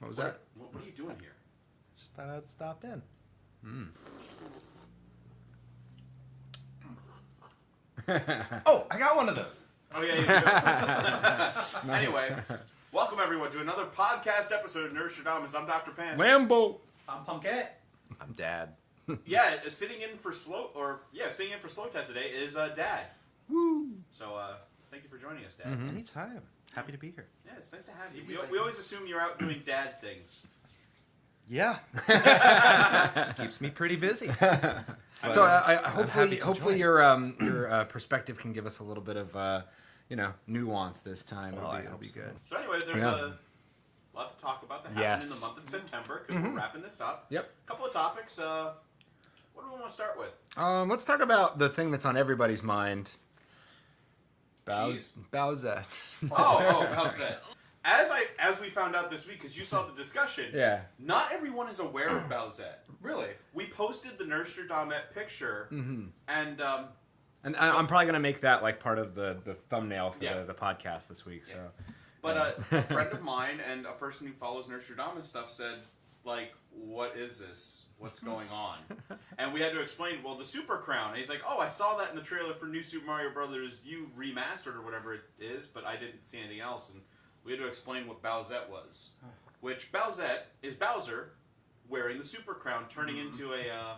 What was that? What are you doing here? Just thought I'd stop in. Oh, I got one of those. Oh, yeah, you do. Nice. Anyway, welcome everyone to another podcast episode of Nerdstrodamus. I'm Dr. Pants. Lambo. I'm Punkette. I'm Dad. Yeah, sitting in for Slow Tat today is Dad. Woo. So, thank you for joining us, Dad. Mm-hmm. Anytime. Happy to be here. Yeah, it's nice to have you. We always assume you're out doing dad things. Yeah. Keeps me pretty busy. So I hopefully join. your perspective can give us a little bit of nuance this time. Well, It'll be good. So anyway, there's a lot to talk about that happened in the month of September because we're wrapping this up. Yep. A couple of topics. What do we want to start with? Let's talk about the thing that's on everybody's mind. Cheese. Bowsette. Bowsette. As we found out this week, because you saw the discussion, Yeah. not everyone is aware of Bowsette. Really? We posted the Nerdstrodamus picture, and And I'm probably gonna make that like part of the thumbnail for Yeah. the podcast this week. So. but a friend of mine and a person who follows Nerdstrodamus stuff said, like, what is this? What's going on? And we had to explain, well, the Super Crown. And he's like, oh, I saw that in the trailer for New Super Mario Brothers U Remastered or whatever it is, but I didn't see anything else. And we had to explain what Bowsette was. Which Bowsette is Bowser wearing the Super Crown, turning into a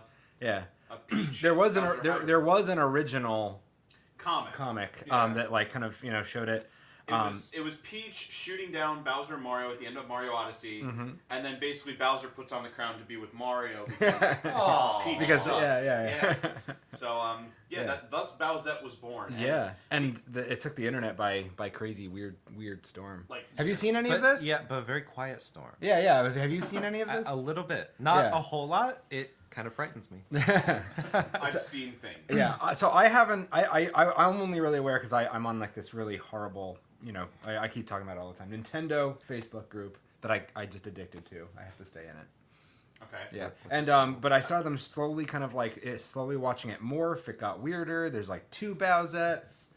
peach. There was Bowser hybrid. there was an original comic. Yeah. that like kind of showed it. It was Peach shooting down Bowser and Mario at the end of Mario Odyssey, and then basically Bowser puts on the crown to be with Mario because Peach Because sucks. yeah. So thus Bowsette was born. And it took the internet by crazy weird storm. Like, have you seen any of this? Yeah, but a very quiet storm. Yeah. Have you seen any of this? A little bit. Not Yeah. a whole lot. It kind of frightens me. I've seen things. Yeah. So I haven't. I'm only really aware because I'm on like this really horrible. I keep talking about it all the time. Nintendo Facebook group that I just addicted to. I have to stay in it. Okay. Yeah. And but I saw them slowly kind of like slowly watching it morph. It got weirder. There's like 2 Bowsettes.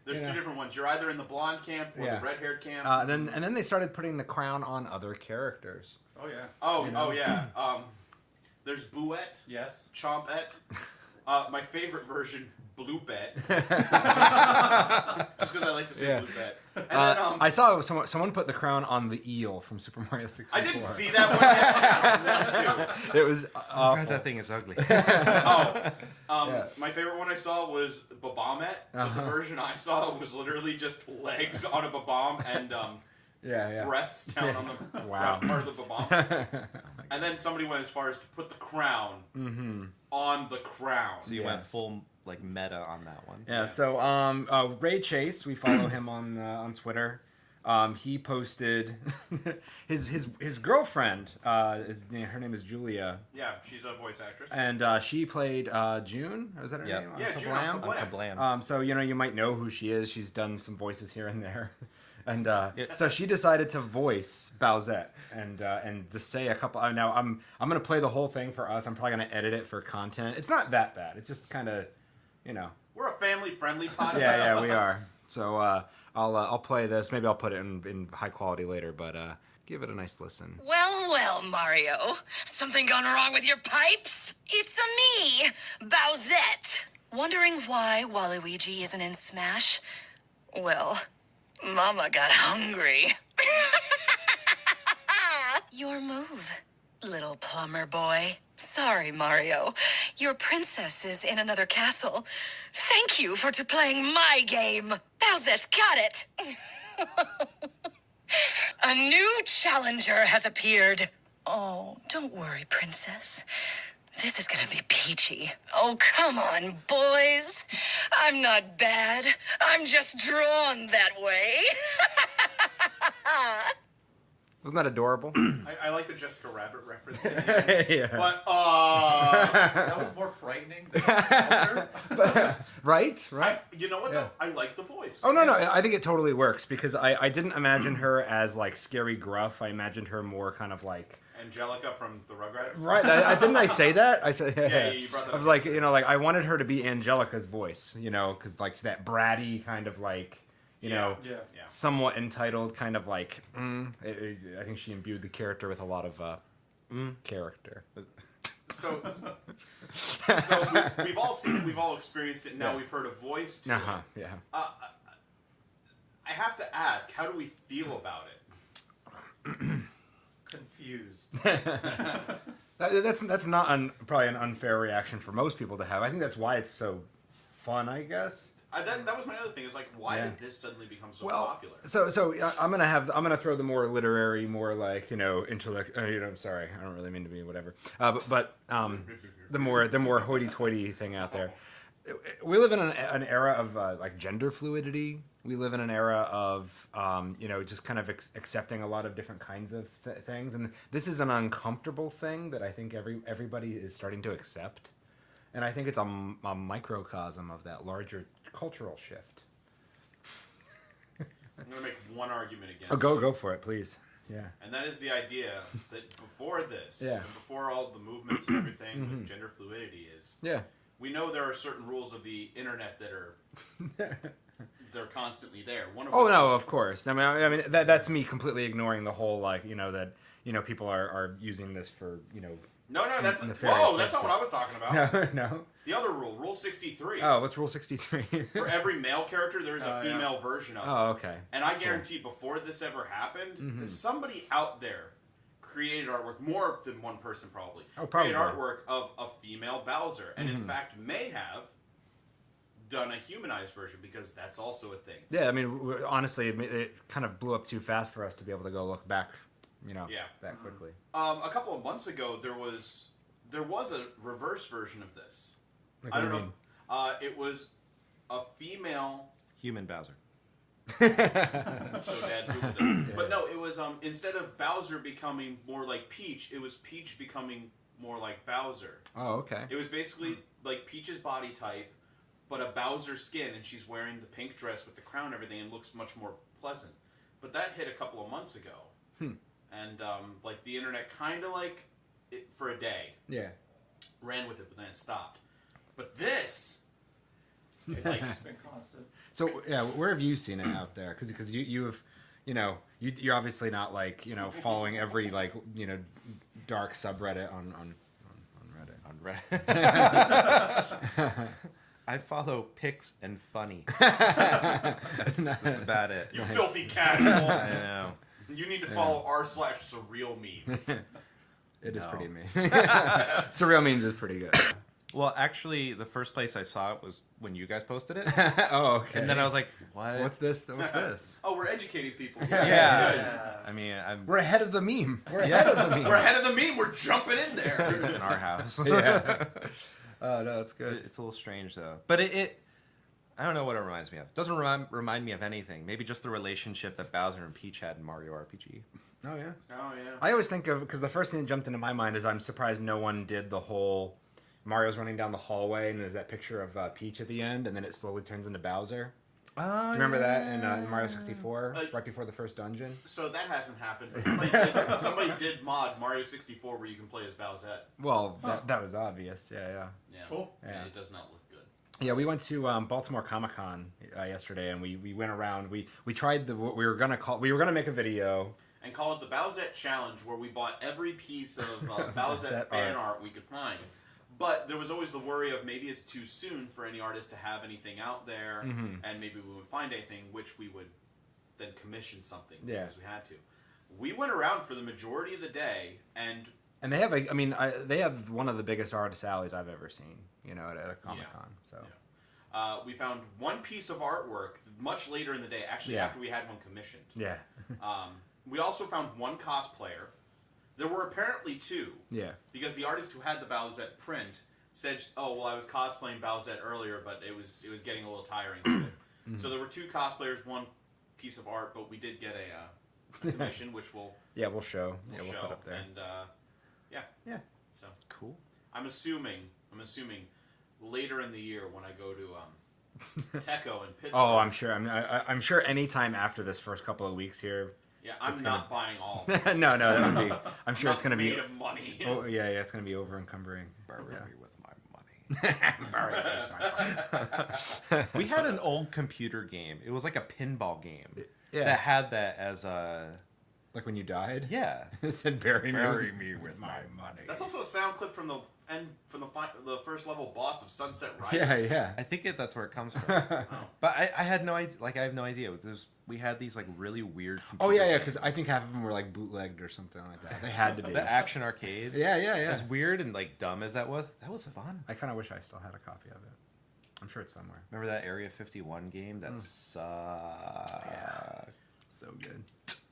There's 2 different ones. You're either in the blonde camp or the red-haired camp. Then they started putting the crown on other characters. Oh, yeah. Oh yeah. There's Bowsette. Yes. Chompette. My favorite version, Bloopette. Just because I like to say Bloopette. And then, I saw someone put the crown on the eel from Super Mario 64. I didn't see that one yet. It was awful. God, that thing is ugly. My favorite one I saw was Babamette, but the version I saw was literally just legs on a Babam and breasts down on the front part of the Babam. And then somebody went as far as to put the crown on the crown. So you went full like meta on that one. Yeah. So Ray Chase, we follow him on Twitter. He posted his girlfriend. Her name is Julia. Yeah, she's a voice actress. And she played June. Was that her name? Yeah, June on Kablam. So you might know who she is. She's done some voices here and there. And so she decided to voice Bowsette and just say a couple. Now I'm gonna play the whole thing for us. I'm probably gonna edit it for content. It's not that bad. It's just kind of, We're a family-friendly podcast. Yeah, we are. So I'll play this. Maybe I'll put it in high quality later. But give it a nice listen. Well, Mario. Something gone wrong with your pipes? It's me, Bowsette. Wondering why Waluigi isn't in Smash? Well, Mama got hungry. Your move, little plumber boy. Sorry, Mario. Your princess is in another castle. Thank you for playing my game. Bowsette's got it. A new challenger has appeared. Oh, don't worry, princess. This is gonna be peachy. Oh, come on, boys. I'm not bad. I'm just drawn that way. Wasn't that adorable? I like the Jessica Rabbit reference. Yeah. But That was more frightening than Bowser. Right? You know what though? I like the voice. Oh no, I think it totally works because I didn't imagine her as like scary gruff. I imagined her more kind of like Angelica from the Rugrats. right. Didn't I say that? I said Yeah, you brought that I was up. like I wanted her to be Angelica's voice, because like that bratty kind of like Yeah. somewhat entitled, kind of like. I think she imbued the character with a lot of character. So we've all seen it, we've all experienced it, and now we've heard a voice to it. Yeah. I have to ask, how do we feel about it? Confused. That's not probably an unfair reaction for most people to have. I think that's why it's so fun, I guess. That was my other thing. Is like, why did this suddenly become so popular? So I'm gonna throw the more literary, more like intellect. Sorry, I don't really mean to be whatever. But the more hoity-toity thing out there. We live in an era of like gender fluidity. We live in an era of just kind of accepting a lot of different kinds of things, and this is an uncomfortable thing that I think everybody is starting to accept, and I think it's a microcosm of that larger cultural shift. I'm going to make one argument against. Oh, go for it, please. Yeah. And that is the idea that before this, Yeah. and before all the movements and everything, with gender fluidity is. Yeah. We know there are certain rules of the internet that are they're constantly there. One of Oh which no, is- of course. I mean that's me completely ignoring the whole that people are using this for No, that's nefarious whoa, that's not purposes. what I was talking about. no. The other rule, Rule 63. Oh, what's Rule 63? For every male character, there's a female version of it. Oh, okay. And I guarantee before this ever happened, that somebody out there created artwork, more than one person probably, Probably. created artwork of a female Bowser. And in fact, may have done a humanized version, because that's also a thing. Yeah, I mean, honestly, it kind of blew up too fast for us to be able to go look back, that quickly. A couple of months ago, there was a reverse version of this. Like, I what don't do you know. It was a female. Human Bowser. So Dad Googled it. But no, it was instead of Bowser becoming more like Peach, it was Peach becoming more like Bowser. Oh, okay. It was basically like Peach's body type, but a Bowser skin, and she's wearing the pink dress with the crown and everything, and looks much more pleasant. But that hit a couple of months ago, and like the internet kind of like it for a day Yeah. ran with it, but then it stopped. But this, like, It's been constant. So yeah, where have you seen it out there? Because you have, you're obviously not like following every like dark subreddit on Reddit. On Reddit. I follow Pics and Funny. That's about it. you filthy casual. I know. You need to follow r/surreal memes. It is No. pretty amazing. Surreal memes is pretty good. Well, actually, the first place I saw it was when you guys posted it. Oh, okay. And then I was like, what? What's this? What's this? Oh, we're educating people. Yeah. Good. I mean, I'm We're ahead of the meme. We're ahead of the meme. We're ahead of the meme. We're jumping in there. it's in our house. Yeah. Oh no, it's good. It's a little strange though, but it I don't know what it reminds me of. It doesn't remind me of anything. Maybe just the relationship that Bowser and Peach had in Mario RPG. Oh yeah. Oh yeah. I always think of, because the first thing that jumped into my mind is I'm surprised no one did the whole Mario's running down the hallway and there's that picture of Peach at the end, and then it slowly turns into Bowser. Oh, Remember that in Mario 64, Like- right before the first dungeon? So that hasn't happened. But somebody did mod Mario 64 where you can play as Bowsette. Well, that was obvious. Yeah. Yeah. Cool. Yeah. It does not look good. Yeah, we went to Baltimore Comic Con yesterday, and we went around. We tried what we were gonna make a video. And call it the Bowsette Challenge, where we bought every piece of Bowsette fan art we could find. But there was always the worry of maybe it's too soon for any artist to have anything out there, and maybe we would find anything, which we would then commission something because we had to. We went around for the majority of the day, and they have they have one of the biggest artist alleys I've ever seen. At a Comic Con. So. Yeah. We found one piece of artwork much later in the day, actually after we had one commissioned. Yeah. We also found one cosplayer. There were apparently two. Yeah. Because the artist who had the Bowsette print said, "Oh, well, I was cosplaying Bowsette earlier, but it was getting a little tiring." So there were two cosplayers, one piece of art, but we did get a commission, which we'll we'll show. we'll We'll show. put up there. And Yeah. So cool. I'm assuming later in the year when I go to Teco in Pittsburgh. Oh, I'm sure. I'm sure. Anytime after this first couple of weeks here, Yeah, I'm not buying all. No, that would be. I'm sure Not it's gonna be. made of money. Oh yeah, it's gonna be over encumbering. Bury Yeah. me with my money. We had an old computer game. It was like a pinball game that had that as a. Like when you died. Yeah. It said bury me with my money. That's also a sound clip from the the first level boss of Sunset Riders. Yeah. I think that's where it comes from. But I had no idea. Like I have no idea. We had these like really weird. Oh yeah, because I think half of them were like bootlegged or something like that. They had to be. The Action Arcade. Yeah. As weird and like dumb as that was fun. I kind of wish I still had a copy of it. I'm sure it's somewhere. Remember that Area 51 game? That sucked. Yeah. So good.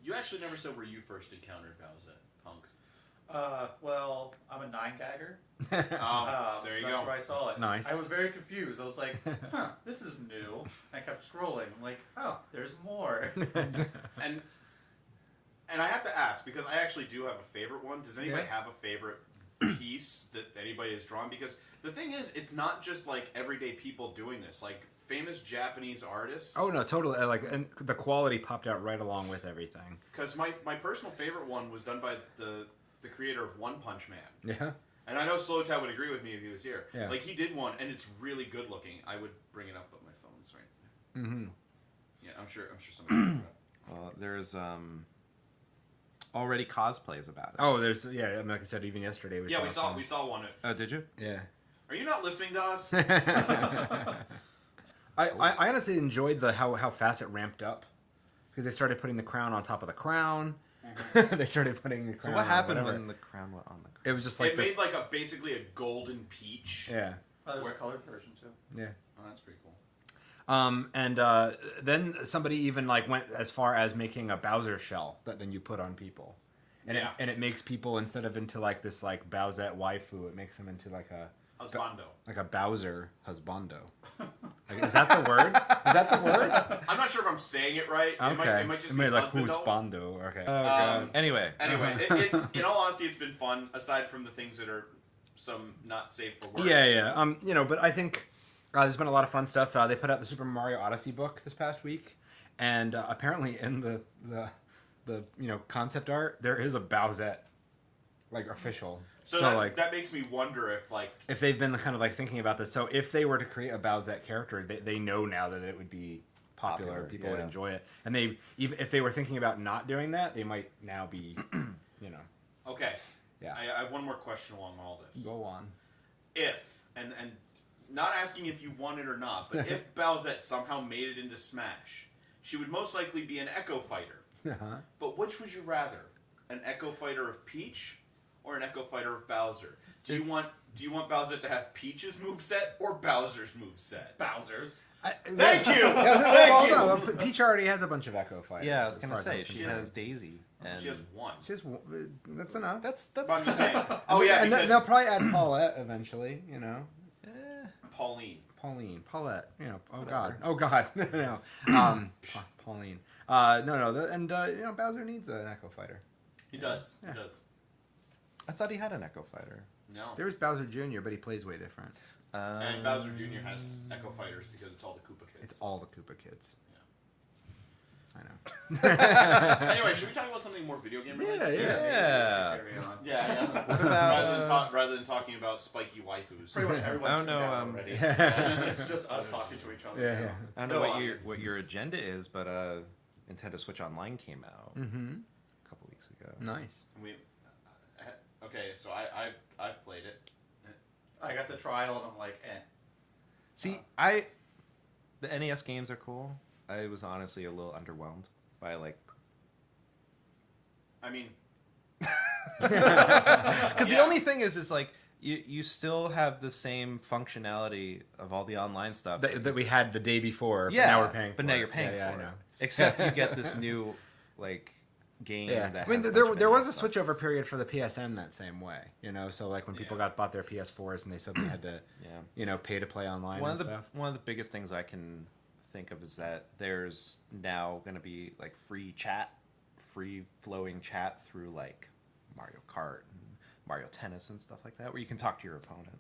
You actually never said where you first encountered Bowsette, Punk. Well, I'm a 9-gagger. There you so go. That's where I saw it. Nice. I was very confused. I was like, huh, this is new. I kept scrolling. I'm like, oh, there's more. And I have to ask, because I actually do have a favorite one. Does anybody have a favorite piece that anybody has drawn? Because the thing is, it's not just like everyday people doing this. Like famous Japanese artists. Oh no, totally. And the quality popped out right along with everything. Because my personal favorite one was done by the creator of One Punch Man. Yeah. And I know Slowtown would agree with me if he was here. Yeah. Like he did one, and it's really good looking. I would bring it up, but my phone's right. Mm-hmm. Yeah, I'm sure somebody. Well, there's already cosplays about it. Oh, there's like I said, even yesterday we saw. We saw one. Oh, did you? Yeah. Are you not listening to us? I honestly enjoyed how fast it ramped up because they started putting the crown on top of the crown. They started putting the crown. So what happened on whatever. when the crown went on the crown? It was just like It this. made like basically a golden peach. Yeah. Oh, there's a colored version too. Yeah. Oh, that's pretty cool. And then somebody even like went as far as making a Bowser shell that then you put on people, and it makes people instead of into like this like Bowsette waifu, it makes them into like a Husbando. like a Bowser husbando. Like, is that the word? Is that the word? I'm not sure if I'm saying it right. Okay. It might just it be made like husbando. husbando. Okay. Oh god. Anyway, It's in all honesty, it's been fun. Aside from the things that are some not safe for work. Yeah. But I think there's been a lot of fun stuff. They put out the Super Mario Odyssey book this past week, and apparently in the concept art there is a Bowsette, like official. So that makes me wonder if they've been kind of like thinking about this. So if they were to create a Bowsette character, they know now that it would be popular. People would enjoy it, and if they were thinking about not doing that, they might now be, Okay. Yeah. I have one more question along all this. Go on. If and not asking if you won it or not, but if Bowsette somehow made it into Smash, she would most likely be an Echo Fighter. Uh-huh. But which would you rather? An Echo Fighter of Peach or an Echo Fighter of Bowser? Do you want Bowsette to have Peach's moveset or Bowser's moveset? Bowser's. Thank you! Thank you! Peach already has a bunch of Echo Fighters. yeah, I was as gonna far as I'm say she concerned. has Daisy. And She has one. That's enough. that's. But I'm just saying. Oh yeah, and because they'll probably add Paulette eventually. Pauline. Paulette. Whatever. Oh God. No. Pauline. No. Bowser needs an Echo Fighter. He does. Yeah. He does. I thought he had an Echo Fighter. No. There was Bowser Jr., but he plays way different. And Bowser Jr. has Echo Fighters because it's all the Koopa kids. It's all the Koopa kids. Yeah. I know. Anyway, should we talk about something more video game related? Yeah. Carry on. Yeah. What about? rather than talking about spiky waifus. Pretty much everyone. I don't know, tuned out already. It's just us talking to each other. Yeah. I don't know No what audience. your agenda is, but Nintendo Switch Online came out Mm-hmm. a couple weeks ago. Nice. Okay, so I've played it. I got the trial and I'm like, eh. See, the NES games are cool. I was honestly a little underwhelmed by like. I mean, Because the only thing is like you still have the same functionality of all the online stuff That we had the day before. yeah, But now we're paying for but now it. you're paying Yeah, for I it. know. Except you get this new like game. Yeah, That I mean, has a there bunch of was a NES stuff. switchover period for the PSN that same way, So like when people bought their PS4s and they suddenly had to, pay to play online One and of the stuff. one of the biggest things I can think of is that there's now going to be like free flowing chat through like Mario Kart and Mario Tennis and stuff like that, where you can talk to your opponent.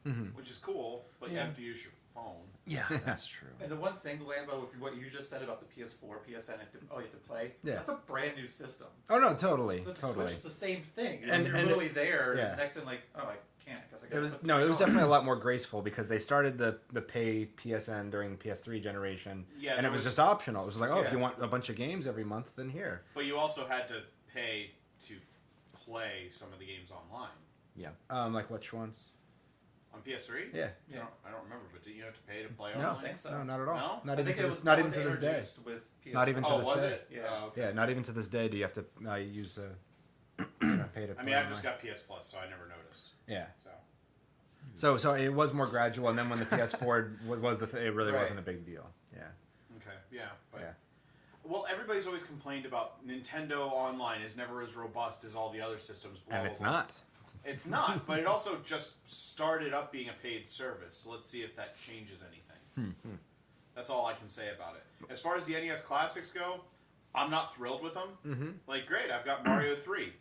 Mm-hmm. which is cool, but you have to use your phone. Yeah, that's true. And the one thing, Lambo, with what you just said about the PS4, PSN, you have to play. Yeah. That's a brand new system. Oh no, totally, But the totally. Switch is the same thing. And- You're and literally there. yeah. And next thing, like, oh, I can't because I got. It was definitely a lot more graceful because they started the pay PSN during the PS3 generation, Yeah, and there it was was- just optional. It was like, oh, if Yeah. you want a bunch of games every month, then here. But you also had to pay to play some of the games online. Yeah. Like which ones? On PS3? Yeah. Yeah. I don't remember, but did you have to pay to play No, I online? don't think so. No, not at all. No? Not I even think to it this. was Not that even was to this day. introduced with PS4. Not even to Oh, this was day. it? Yeah. Oh, okay. Yeah, not even to this day do you have to use a pay to. I play mean, I've just online. got PS Plus, so I never noticed. Yeah. So So it was more gradual, and then when the PS4 was it really Right. wasn't a big deal. Yeah. okay, yeah, but Yeah. well, everybody's always complained about Nintendo Online is never as robust as all the other systems. Blah, And blah, it's blah. not. It's not, but it also just started up being a paid service. So let's see if that changes anything. That's all I can say about it. As far as the NES Classics go, I'm not thrilled with them. Mm-hmm. Like, great, I've got Mario 3.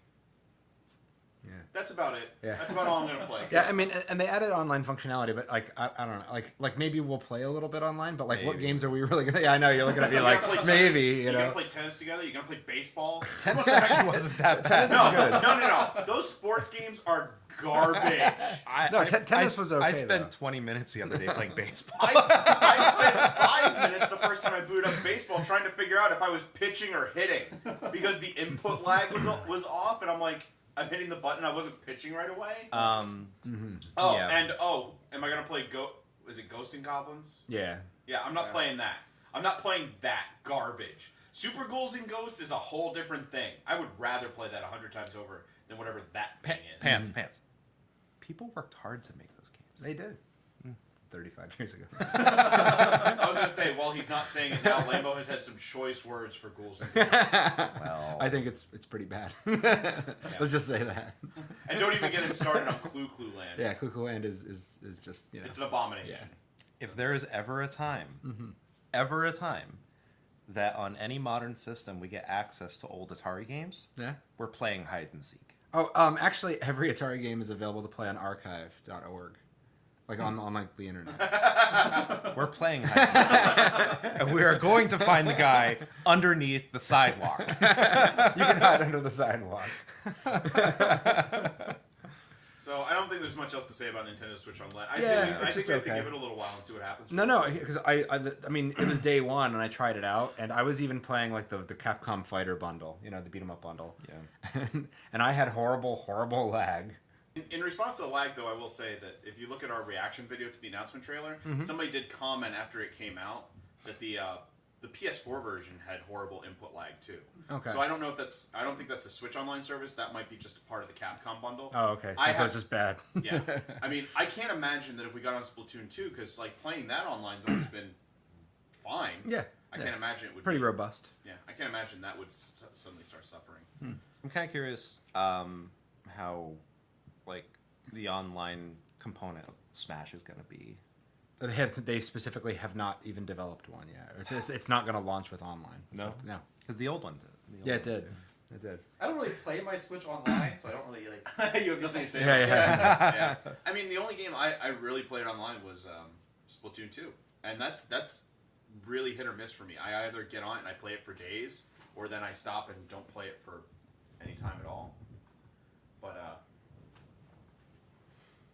Yeah. That's about it. Yeah. That's about all I'm gonna play. Yeah, I mean, and they added online functionality, but like I don't know, like maybe we'll play a little bit online, but like what Maybe. games are we really gonna? Yeah, I know you're looking at me You're like gonna play maybe tennis? you You're know. gonna play tennis together. You're gonna play baseball. Tennis actually wasn't that bad. No, good. no. Those sports games are garbage. No, tennis was okay, I spent though. 20 minutes the other day playing baseball. I spent 5 minutes the first time I booted up baseball trying to figure out if I was pitching or hitting because the input lag was off, and I'm like, I'm hitting the button, I wasn't pitching right away. Mm-hmm. Oh, yeah. and am I gonna play Is it Ghosts and Goblins? Yeah. Yeah, I'm not playing that. I'm not playing that garbage. Super Ghouls and Ghosts is a whole different thing. I would rather play that 100 times over than whatever that thing is. Pants. People worked hard to make those games. They did. 35 years ago. I was gonna say, while he's not saying it now, Lambo has had some choice words for Ghouls and Ghosts. Well, I think it's pretty bad. Let's just say that. And don't even get him started on Clue Clue Land. Yeah, Cuckoo Land is just It's an abomination. Yeah. if there is ever a time, that on any modern system we get access to old Atari games, Yeah. we're playing hide and seek. Oh, actually, every Atari game is available to play on archive.org. Like on like the internet. We're playing hide and seek, and we are going to find the guy underneath the sidewalk. You can hide under the sidewalk. So I don't think there's much else to say about Nintendo Switch Online. I Yeah, think it's just we have to okay. give it a little while and see what happens. No, because I mean, it was day one and I tried it out, and I was even playing like the Capcom Fighter bundle, you know, the beat 'em up bundle. Yeah. And I had horrible lag. In response to the lag, though, I will say that if you look at our reaction video to the announcement trailer, somebody did comment after it came out that the PS4 version had horrible input lag too. Okay. So I don't know if I don't think that's the Switch Online service. That might be just a part of the Capcom bundle. Oh, okay. I So have- it's just bad. Yeah. I mean, I can't imagine that if we got on Splatoon 2, because like playing that online's always been fine. Yeah. I can't imagine it would Pretty be, robust. Yeah, I can't imagine that would suddenly start suffering. I'm kind of curious how, like, the online component of Smash is going to be. They specifically have not even developed one yet. It's not going to launch with online. No? No. Because the old one did. The old Yeah, ones it did. did. It did. I don't really play my Switch online, so I don't really like. You have nothing to say Yeah, about yeah. that. Yeah. I mean, the only game I really played online was Splatoon 2. And that's really hit or miss for me. I either get on it and I play it for days, or then I stop and don't play it for any time at all. But,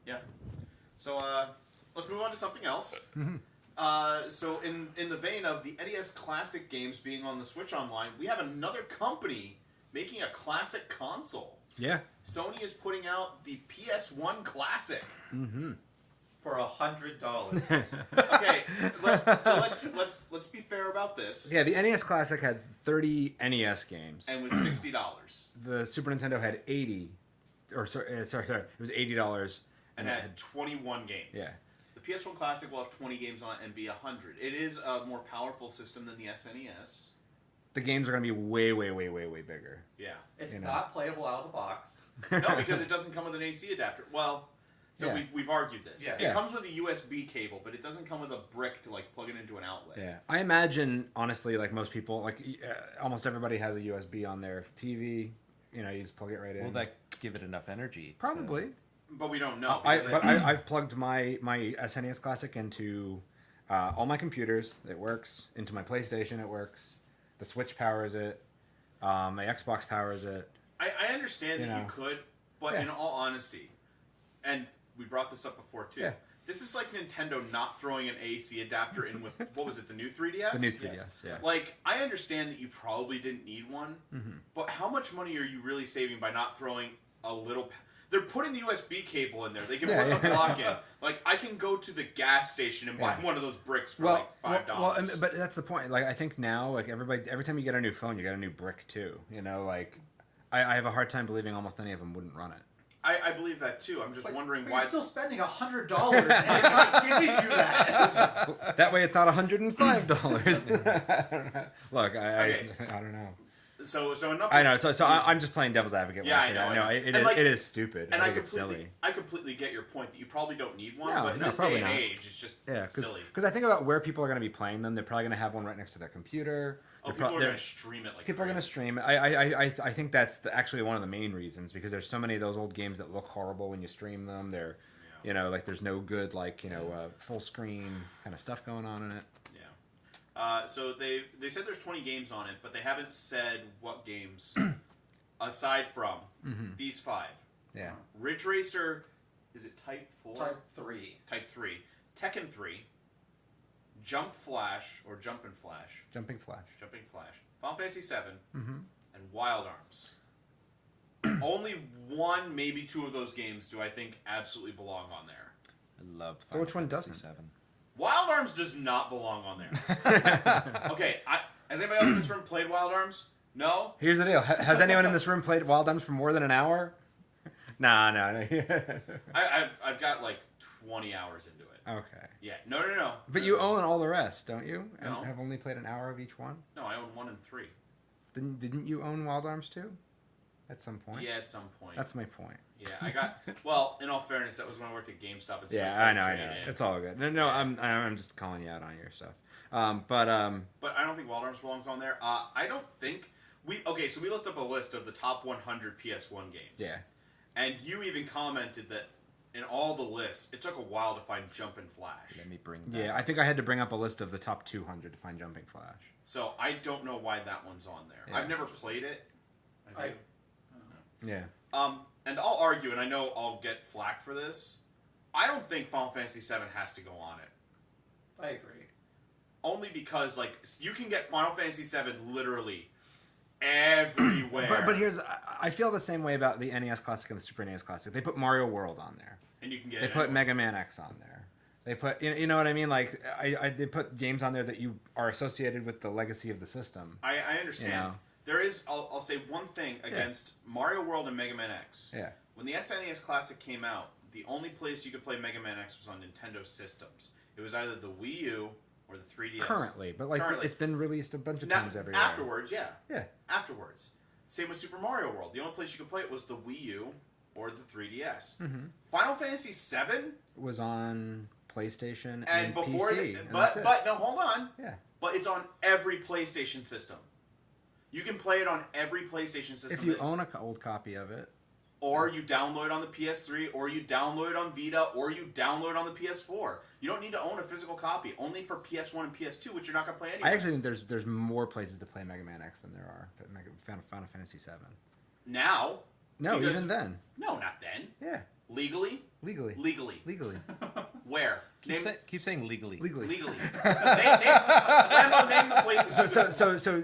yeah. So, let's move on to something else. So in the vein of the NES Classic games being on the Switch Online, we have another company making a classic console. Yeah. Sony is putting out the PS1 Classic. For $100. Okay, let's be fair about this. Yeah, the NES Classic had 30 NES games. And was $60. The Super Nintendo had 80. Or sorry, it was $80. And it had 21 games. Yeah. The PS1 Classic will have 20 games on it and be 100. It is a more powerful system than the SNES. The games are going to be way bigger. Yeah. It's You know. not playable out of the box. No, because it doesn't come with an AC adapter. Well, so Yeah. we've argued this. Yeah. It Yeah. comes with a USB cable, but it doesn't come with a brick to like plug it into an outlet. Yeah, I imagine honestly, like most people, like almost everybody has a USB on their TV. You know, you just plug it right in. Will that give it enough energy? Probably. But we don't know. I've plugged my SNES Classic into all my computers, it works. Into my PlayStation, it works. The Switch powers it. My Xbox powers it. I understand You that know. you could, but Yeah. in all honesty, and we brought this up before too. Yeah. This is like Nintendo not throwing an AC adapter in with what was it, the new 3DS? The new 3DS, yeah. Like, I understand that you probably didn't need one, but how much money are you really saving by not throwing a little? They're putting the USB cable in there. They can Yeah, put a yeah. block in. Like, I can go to the gas station and buy Yeah. one of those bricks for Well, like $5. but that's the point. Like, I think now, like every time you get a new phone, you get a new brick too. You know, like I have a hard time believing almost any of them wouldn't run it. I believe that too. I'm just wondering But why. you're still spending $100 and they're not giving you that. That way, it's not $105. Look, Okay. I don't know. So enough. I know. So I'm just playing devil's advocate. When Yeah, I say I know, that. I No, know. it And is, like- it is stupid. And I I think it's completely, silly. I completely get your point that you probably don't need one, No, but in no, this probably day and not. age, it's just Yeah, silly. because I think about where people are going to be playing them. They're probably going to have one right next to their computer. Oh, They're people are they're- going to stream it like People are going to crazy. stream it. I think that's actually one of the main reasons because there's so many of those old games that look horrible when you stream them. They're, you know, like there's no good full screen kind of stuff going on in it. Yeah. So they said there's 20 games on it, but they haven't said what games aside from these 5. Yeah. Ridge Racer, is it Type 4? Type 3. Type 3. Tekken 3. Jump Flash or Jumpin' Flash. Jumping Flash. Jumping Flash. Final Fantasy 7. Mm-hmm. And Wild Arms. Only one, maybe 2 of those games do I think absolutely belong on there. I loved But which one Fantasy doesn't? VII. Wild Arms does not belong on there. Okay, has anybody else in this room played Wild Arms? No? Here's the deal. Has anyone in this room played Wild Arms for more than an hour? Nah. I've got like 20 hours into it. Okay. Yeah. No. But you own all the rest, don't you? And No. have only played an hour of each one? No, I own 1 and 3. Didn't you own Wild Arms too? At some point? Yeah, at some point. That's my point. Yeah, I got. Well, in all fairness, that was when I worked at GameStop. And Yeah, started I know. trading in. It's all good. No, I'm just calling you out on your stuff. But But I don't think Wild Arms belongs on there. I don't think so we looked up a list of the top 100 PS1 games. yeah. And you even commented that in all the lists, it took a while to find Jumpin' Flash. Let me bring that. Yeah, I think I had to bring up a list of the top 200 to find Jumping Flash. So I don't know why that one's on there. Yeah. I've never played it. I- Yeah. And I'll argue, and I know I'll get flack for this. I don't think Final Fantasy VII has to go on it. I agree. Only because, like, you can get Final Fantasy VII literally everywhere. But here's, I feel the same way about the NES Classic and the Super NES Classic. They put Mario World on there. and you can get They it put anywhere. Mega Man X on there. They put, you know what I mean? Like, they put games on there that you are associated with the legacy of the system. I understand. You know? There is, I'll say one thing against Mario World and Mega Man X. Yeah. When the SNES Classic came out, the only place you could play Mega Man X was on Nintendo systems. It was either the Wii U or the 3DS. Currently. But, like, Currently. it's been released a bunch of Now, times everywhere. afterwards, yeah. Yeah. Afterwards. Same with Super Mario World. The only place you could play it was the Wii U or the 3DS. Mm-hmm. Final Fantasy VII, It was on PlayStation and before PC. the, and that's it. but no, hold on. Yeah. But it's on every PlayStation system. You can play it on every PlayStation system. If you own an old copy of it. Or you download it on the PS3, or you download it on Vita, or you download it on the PS4. You don't need to own a physical copy, only for PS1 and PS2, which you're not going to play anyway. I actually think there's more places to play Mega Man X than there are Final Fantasy VII. Now. No, because- even then. No, not then. Yeah. Legally? Legally. Legally. Legally. Where? Keep saying legally. Legally. Legally. name the places. So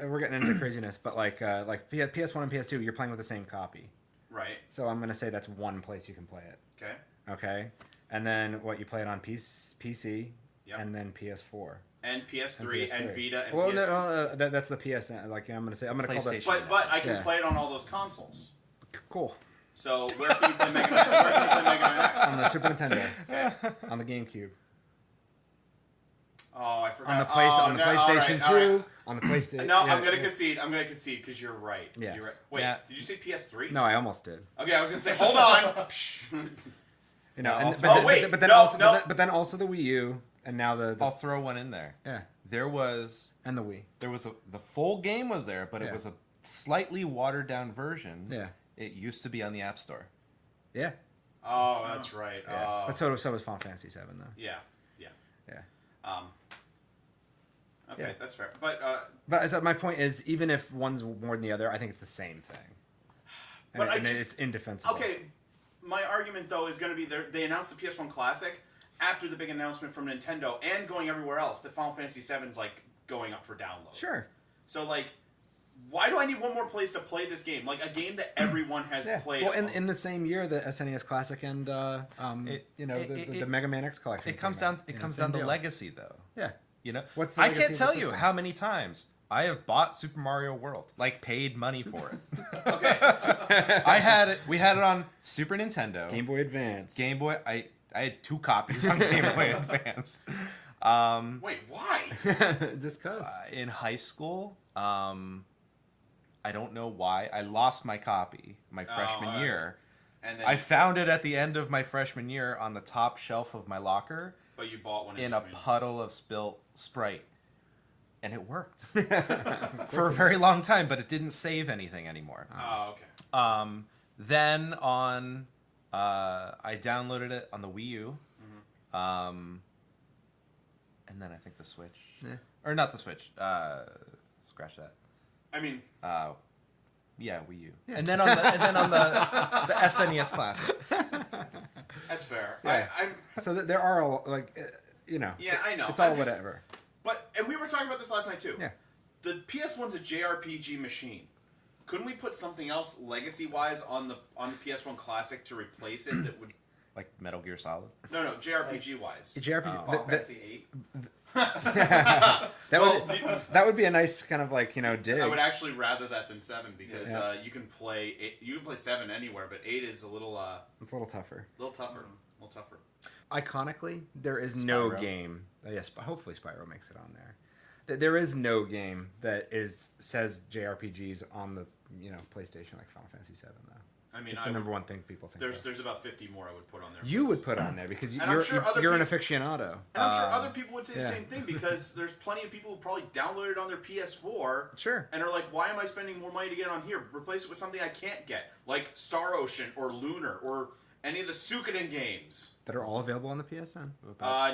we're getting into craziness, but like PS1 and PS2, you're playing with the same copy. Right. So I'm gonna say that's one place you can play it. Okay. Okay. And then what you play it on PC, Yep. and then PS4. And PS3 and Vita and well, PS2. no, that's the PSN. Like I'm gonna call that. PlayStation. But I can Yeah. play it on all those consoles. Cool. So where can you play Mega Man? Where can you play Mega Man X? On the Super Nintendo, Okay. on the GameCube, Oh, I forgot. on the no, PlayStation all right, 2, all right. on the PlayStation. No, yeah, I'm gonna yeah. concede. I'm gonna concede because you're right. Yes. You're right. Wait, Yeah. did you say PS3? No, I almost did. Okay, I was gonna say, hold on. You know, No, and, I'll- but then also the Wii U, and now the I'll throw one in there. yeah, There was and the Wii. the full game was there, but Yeah. it was a slightly watered down version. Yeah. It used to be on the App Store. Yeah. Oh, that's right. Yeah. But so was Final Fantasy VII though. Yeah. Yeah. Okay, Yeah. that's fair. But my point is, even if one's more than the other, I think it's the same thing. And, But it's indefensible. okay, my argument though is going to be they announced the PS1 Classic after the big announcement from Nintendo and going everywhere else that Final Fantasy VII's like going up for download. Sure. So like, why do I need one more place to play this game? Like a game that everyone has played. Well, in the same year, the SNES Classic and the Mega Man X collection. It comes down to legacy, though. Yeah. You know, What's the I legacy can't of the tell you system? how many times I have bought Super Mario World, like paid money for it. Okay. We had it on Super Nintendo, Game Boy Advance. Game Boy. I had 2 copies on Game Boy Advance. Wait, why? Just cause. In high school, I don't know why I lost my copy my freshman year. And then I found it at the end of my freshman year on the top shelf of my locker but you bought one in a between. puddle of spilt Sprite. And it worked for a very long time, but it didn't save anything anymore. Oh, okay. Then on, I downloaded it on the Wii U, and then I think the Switch, or not the Switch. Scratch that. I mean, Yeah, Wii U. Yeah. And then on the SNES Classic. that's fair. Yeah. I'm So there are Yeah, I know. It's all I'm just- whatever. and we were talking about this last night too. Yeah. The PS1's a JRPG machine. Couldn't we put something else legacy-wise on the PS1 Classic to replace it that would Like Metal Gear Solid. No, JRPG-wise. JRPG. Final Fantasy 8. That would be a nice kind of dig. I would actually rather that than 7 because Yeah. you can play 7 anywhere, but 8 is a little It's a little tougher. tougher. Iconically, there is no Spyro. game. Yes, hopefully Spyro makes it on there. There is no game that says JRPGs on the PlayStation like Final Fantasy VII though. I mean, It's the number one thing people think. there's about 50 more I would put on there. You would put on there because And I'm sure other you're an aficionado. And I'm sure other people would say yeah. the same thing because there's plenty of people who probably downloaded it on their PS4 Sure. and are like, why am I spending more money to get on here? Replace it with something I can't get, like Star Ocean or Lunar or any of the Suikoden games. That are all available on the PSN.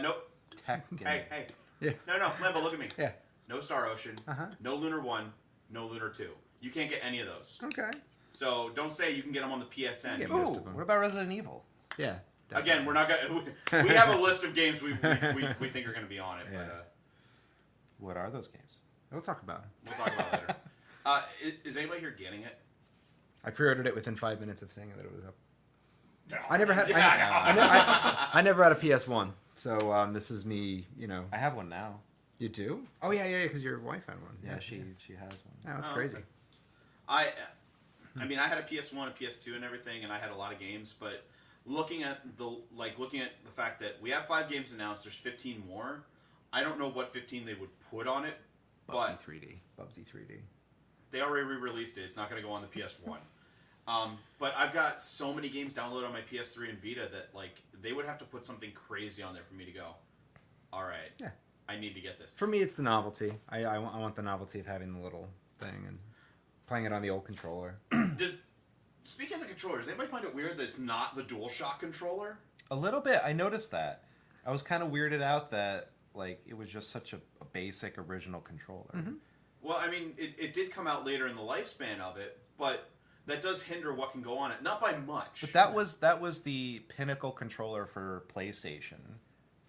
Nope. Tekken. Hey. Yeah. No, Lambo, look at me. Yeah. No Star Ocean. Uh-huh. No Lunar 1. No Lunar 2. You can't get any of those. Okay. So don't say you can get them on the PSN. Yeah, because- most Ooh, of them. what about Resident Evil? Yeah. Again, we're not gonna. We have a list of games we think are gonna be on it, Yeah. but What are those games? We'll talk about it. we'll talk about it later. Is anybody here getting it? I pre-ordered it within 5 minutes of saying that it was up. I never had. Yeah, I never had a PS1, so this is me. I have one now. You do? Oh yeah, because your wife had one. Yeah, she has one. Oh, that's Oh, crazy. okay. I mean, I had a PS1, a PS2, and everything, and I had a lot of games. But looking at the fact that we have 5 games announced, there's 15 more. I don't know what 15 they would put on it, but Bubsy 3D. they already re-released it. It's not going to go on the PS1. But I've got so many games downloaded on my PS3 and Vita that they would have to put something crazy on there for me to go, all right, Yeah. I need to get this. For me, it's the novelty. I want the novelty of having the little thing and playing it on the old controller. Speaking of the controller, does anybody find it weird that it's not the DualShock controller? A little bit. I noticed that. I was kind of weirded out that it was just such a basic original controller. Mm-hmm. Well, I mean, it did come out later in the lifespan of it, but that does hinder what can go on it. Not by much. But that was the pinnacle controller for PlayStation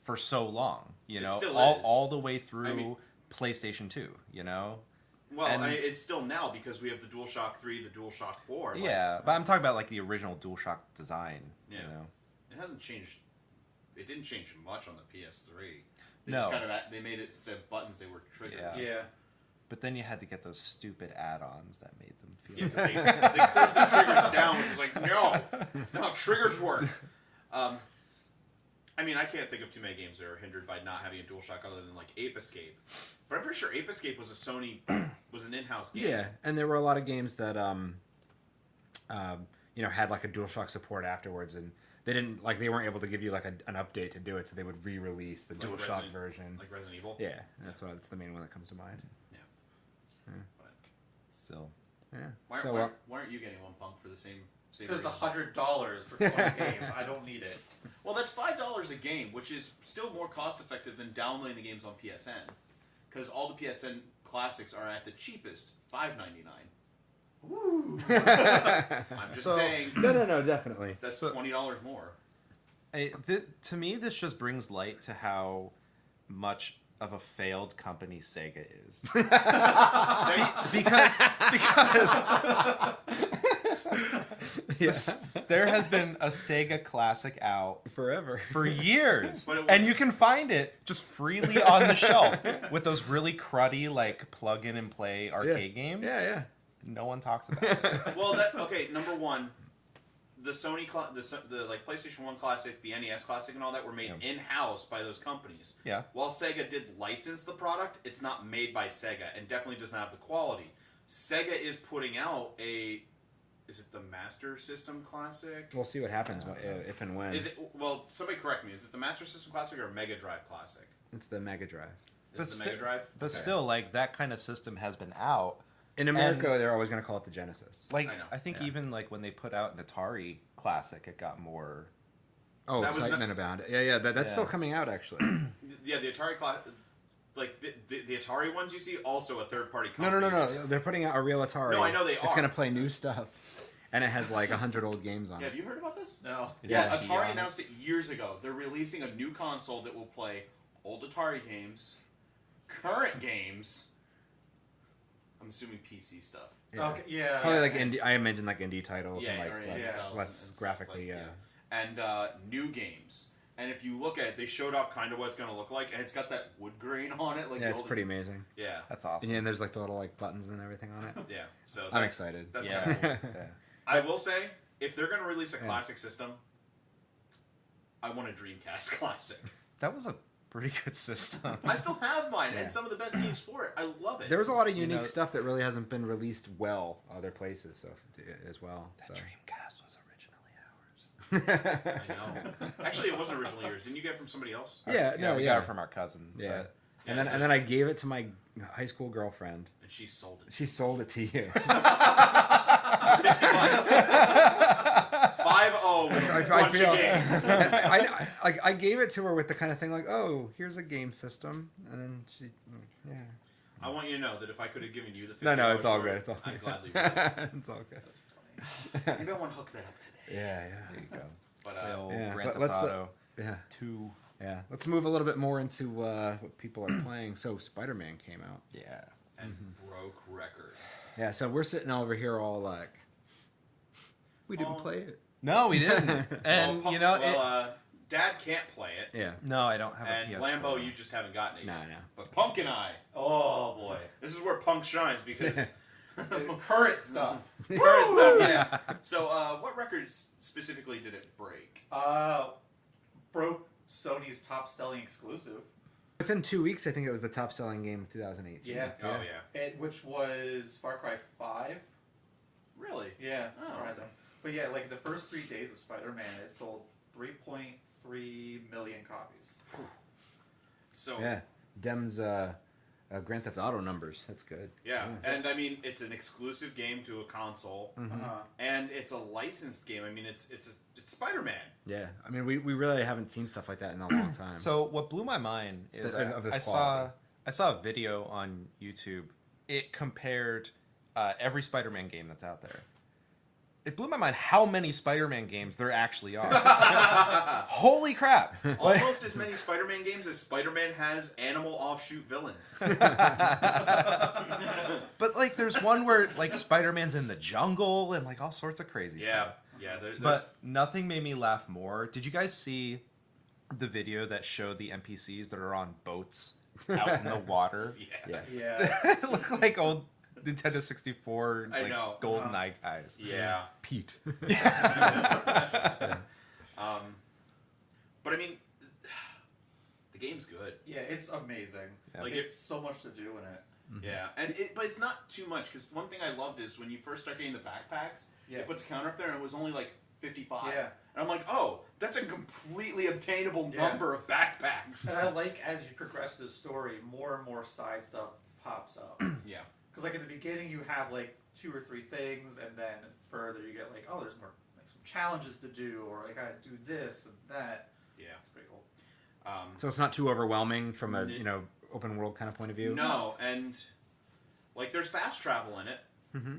for so long. still is. All the way through I mean- PlayStation 2. Well, and- it's still now because we have the DualShock 3, the DualShock 4. Yeah, but I'm talking about the original DualShock design. Yeah. It hasn't changed. It didn't change much on the PS3. They No. just they made it said buttons, they were triggers. Yeah. Yeah. But then you had to get those stupid add-ons that made them feel. Yeah, they put the triggers down, which is no, it's not how triggers work. I mean, I can't think of too many games that are hindered by not having a DualShock other than Ape Escape. But I'm pretty sure Ape Escape was was an in-house game. Yeah, and there were a lot of games that had a DualShock support afterwards, and they didn't they weren't able to give you an update to do it, so they would re-release the DualShock version. Like Resident Evil. Yeah, that's the main one that comes to mind. But Still. Yeah. why So aren't you getting one, Punk, for the same Because $100 for 20 games, I don't need it. Well, that's $5 a game, which is still more cost effective than downloading the games on PSN. Because all the PSN classics are at the cheapest, $5.99. Woo! I'm just saying. No, definitely. That's $20 more. To me, this just brings light to how much of a failed company Sega is. because yes, there has been a Sega classic out Forever. for years, But it was- and you can find it just freely on the shelf with those really cruddy like plug in and play arcade games. Yeah. No one talks about it. Well, number one, the Sony, the like PlayStation 1 Classic, the NES Classic, and all that were made in-house by those companies. Yeah. While Sega did license the product, it's not made by Sega and definitely does not have the quality. Sega is putting out is it the Master System Classic? We'll see what happens if and when. Is it? Well, somebody correct me. Is it the Master System Classic or Mega Drive Classic? It's the Mega Drive. Is it the Mega Drive? But still, like that kind of system has been out. In America, they're always going to call it the Genesis. Like I know. I think even like when they put out an Atari Classic, it got more. Oh, That was excitement about it. Yeah. That's still coming out actually. Yeah, the Atari Classic. Like the Atari ones you see, also a third-party No. company. They're putting out a real Atari. No, I know they It's are. going to play new stuff. And it has like 100 old games on Yeah, it. have you heard about this? No. Is Yeah, that Atari T on announced it years ago. They're releasing a new console that will play old Atari games, current games. I'm assuming PC stuff. Yeah. Okay, yeah. Probably like indie. I imagine like indie titles Yeah, and like or less, indie less stuff graphically. like, yeah. And new games. And if you look at it, they showed off kind of what it's going to look like, and it's got that wood grain on it. Like Yeah, the it's old- pretty amazing. Yeah, That's awesome. Yeah, and there's like the little like buttons and everything on it. yeah. So I'm excited. That's Yeah. kinda cool. Yeah. I will say, if they're going to release a classic system, I want a Dreamcast classic. That was a pretty good system. I still have mine, Yeah. and some of the best games for it. I love it. There was a lot of You unique know- stuff that really hasn't been released well other places so as well. That So. Dreamcast was originally ours. I know. Actually, it wasn't originally yours. Didn't you get it from somebody else? Yeah, We no, got yeah. it from our cousin. Yeah. but- And Yeah, then so- and then I gave it to my high school girlfriend. And she sold it. She sold it to you. 50 bucks. 5-0 with a bunch of games. I gave it to her with the kind of thing like, oh, here's a game system, and then she, yeah. I want you to know that if I could have given you the 50 No, it's all for good. it, It's all I'd good. gladly do it. It's all good. That's funny. Maybe I want to hook that up today. Yeah, There you go. But The old Yeah, Grand but let's, Theft Auto yeah, 2. yeah. Let's move a little bit more into what people are playing. So Spider-Man came out. Yeah. and broke records. Yeah, so we're sitting over here all like, we didn't Oh. play it. No, we didn't. And well, you know, Dad can't play it. Yeah. no, I don't have And a PS4. Lambo, you just haven't gotten it No, yet. no. But Punk and I, Oh boy. this is where Punk shines because Current stuff. current stuff. Yeah. So, what records specifically did it break? Broke Sony's top-selling exclusive. Within 2 weeks, I think it was the top-selling game of 2018. Yeah. Oh yeah. Which was Far Cry 5. Really? Yeah. Oh, Surprising. okay. But yeah, like the first 3 days of Spider-Man, it sold 3.3 million copies. So Yeah. Dem's Grand Theft Auto numbers. That's good. yeah, and I mean it's an exclusive game to a console, and it's a licensed game. I mean it's Spider-Man. Yeah. I mean, we really haven't seen stuff like that in a long time. So what blew my mind is Of this I quality. saw a video on YouTube. It compared every Spider-Man game that's out there. It blew my mind how many Spider-Man games there actually are. Holy crap! Almost as many Spider-Man games as Spider-Man has animal offshoot villains. But like, there's one where like Spider-Man's in the jungle and like all sorts of crazy Yeah, stuff. yeah. There's, But nothing made me laugh more. Did you guys see the video that showed the NPCs that are on boats out in the water? Yes. Yeah. It looked like old Nintendo 64 I like, know. golden eye guys. yeah. Pete. But I mean, the game's good. Yeah, it's amazing. Yeah. Like, Like, it's so much to do in it. Yeah, but it's not too much because one thing I loved is when you first start getting the backpacks, Yeah. it puts a counter up there and it was only like 55. Yeah. And I'm like, oh, that's a completely obtainable Yeah. number of backpacks. And I like, as you progress through the story, more and more side stuff pops up. Yeah. Because, like, in the beginning, you have, like, 2 or 3 things, and then further you get, like, oh, there's more challenges to do, or I gotta do this and that. Yeah, it's pretty cool. So it's not too overwhelming from a open world kind of point of view. No, and like there's fast travel in it. Mm-hmm.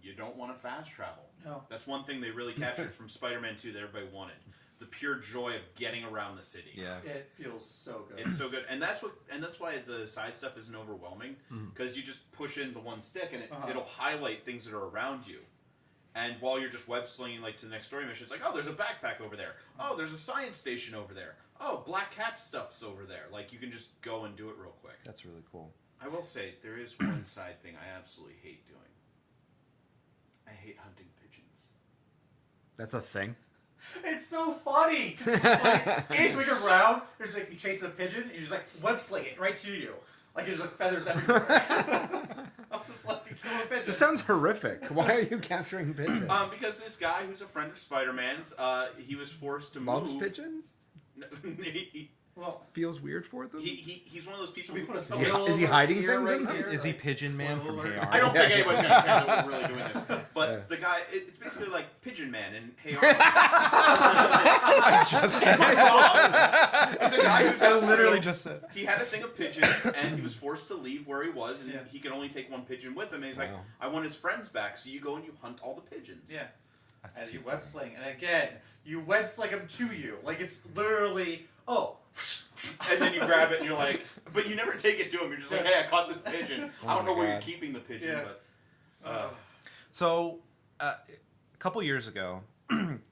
You don't want to fast travel. No. That's one thing they really captured from Spider-Man 2 that everybody wanted. The pure joy of getting around the city. Yeah. It feels so good. It's so good, and that's why the side stuff isn't overwhelming, because you just push in the one stick and it'll highlight things that are around you. And while you're just web slinging like to the next story mission, it's like, oh, there's a backpack over there. Oh, there's a science station over there. Oh, Black Cat stuff's over there. Like you can just go and do it real quick. That's really cool. I will say there is one side thing I absolutely hate doing. I hate hunting pigeons. That's a thing. It's so funny. 'Cause it's like, you swing around, there's like you chase a pigeon, and you just like web sling it right to you. Like there's like feathers everywhere. I'm just like, kill a pigeon. This sounds horrific. Why are you capturing pigeons? Because this guy who's a friend of Spider-Man's, he was forced to Loves move. pigeons? Well, Feels weird for them? He's one of those people. should we put a Is squirrel he over hiding here, things right in them? here? Is he Pigeon Man from Spoiler Hey alert. I don't think anybody's gonna care that we're really doing this. But Yeah. the guy, it's basically like Pigeon Man and Hey Arnold. I just said It's a guy who's I literally just said. He had a thing of pigeons, and he was forced to leave where he was, and Yeah. he could only take one pigeon with him. And he's like, Wow. "I want his friends back." So you go and you hunt all the pigeons. Yeah. That's And too you web funny. sling, and again, you web sling them to you. Like it's literally, oh. And then you grab it, and you're like, but you never take it to him. You're just like, "Hey, I caught this pigeon. Oh I don't my know where you're God. keeping the pigeon, Yeah. but." So, a couple years ago,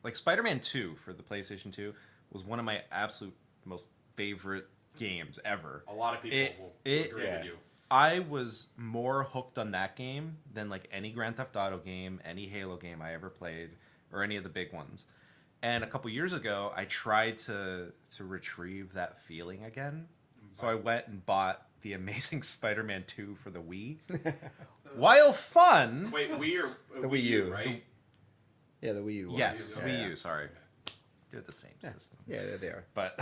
like Spider-Man 2 for the PlayStation 2 was one of my absolute most favorite games ever. A lot of people will agree yeah. with you. I was more hooked on that game than like any Grand Theft Auto game, any Halo game I ever played, or any of the big ones. And a couple years ago, I tried to retrieve that feeling again. So I went and bought The Amazing Spider-Man 2 for the Wii. While fun, Wait, Wii or The Wii U. right? Yeah, the Wii U. one. yes, Yeah. Wii U. Sorry, they're the same system. Yeah, they are. But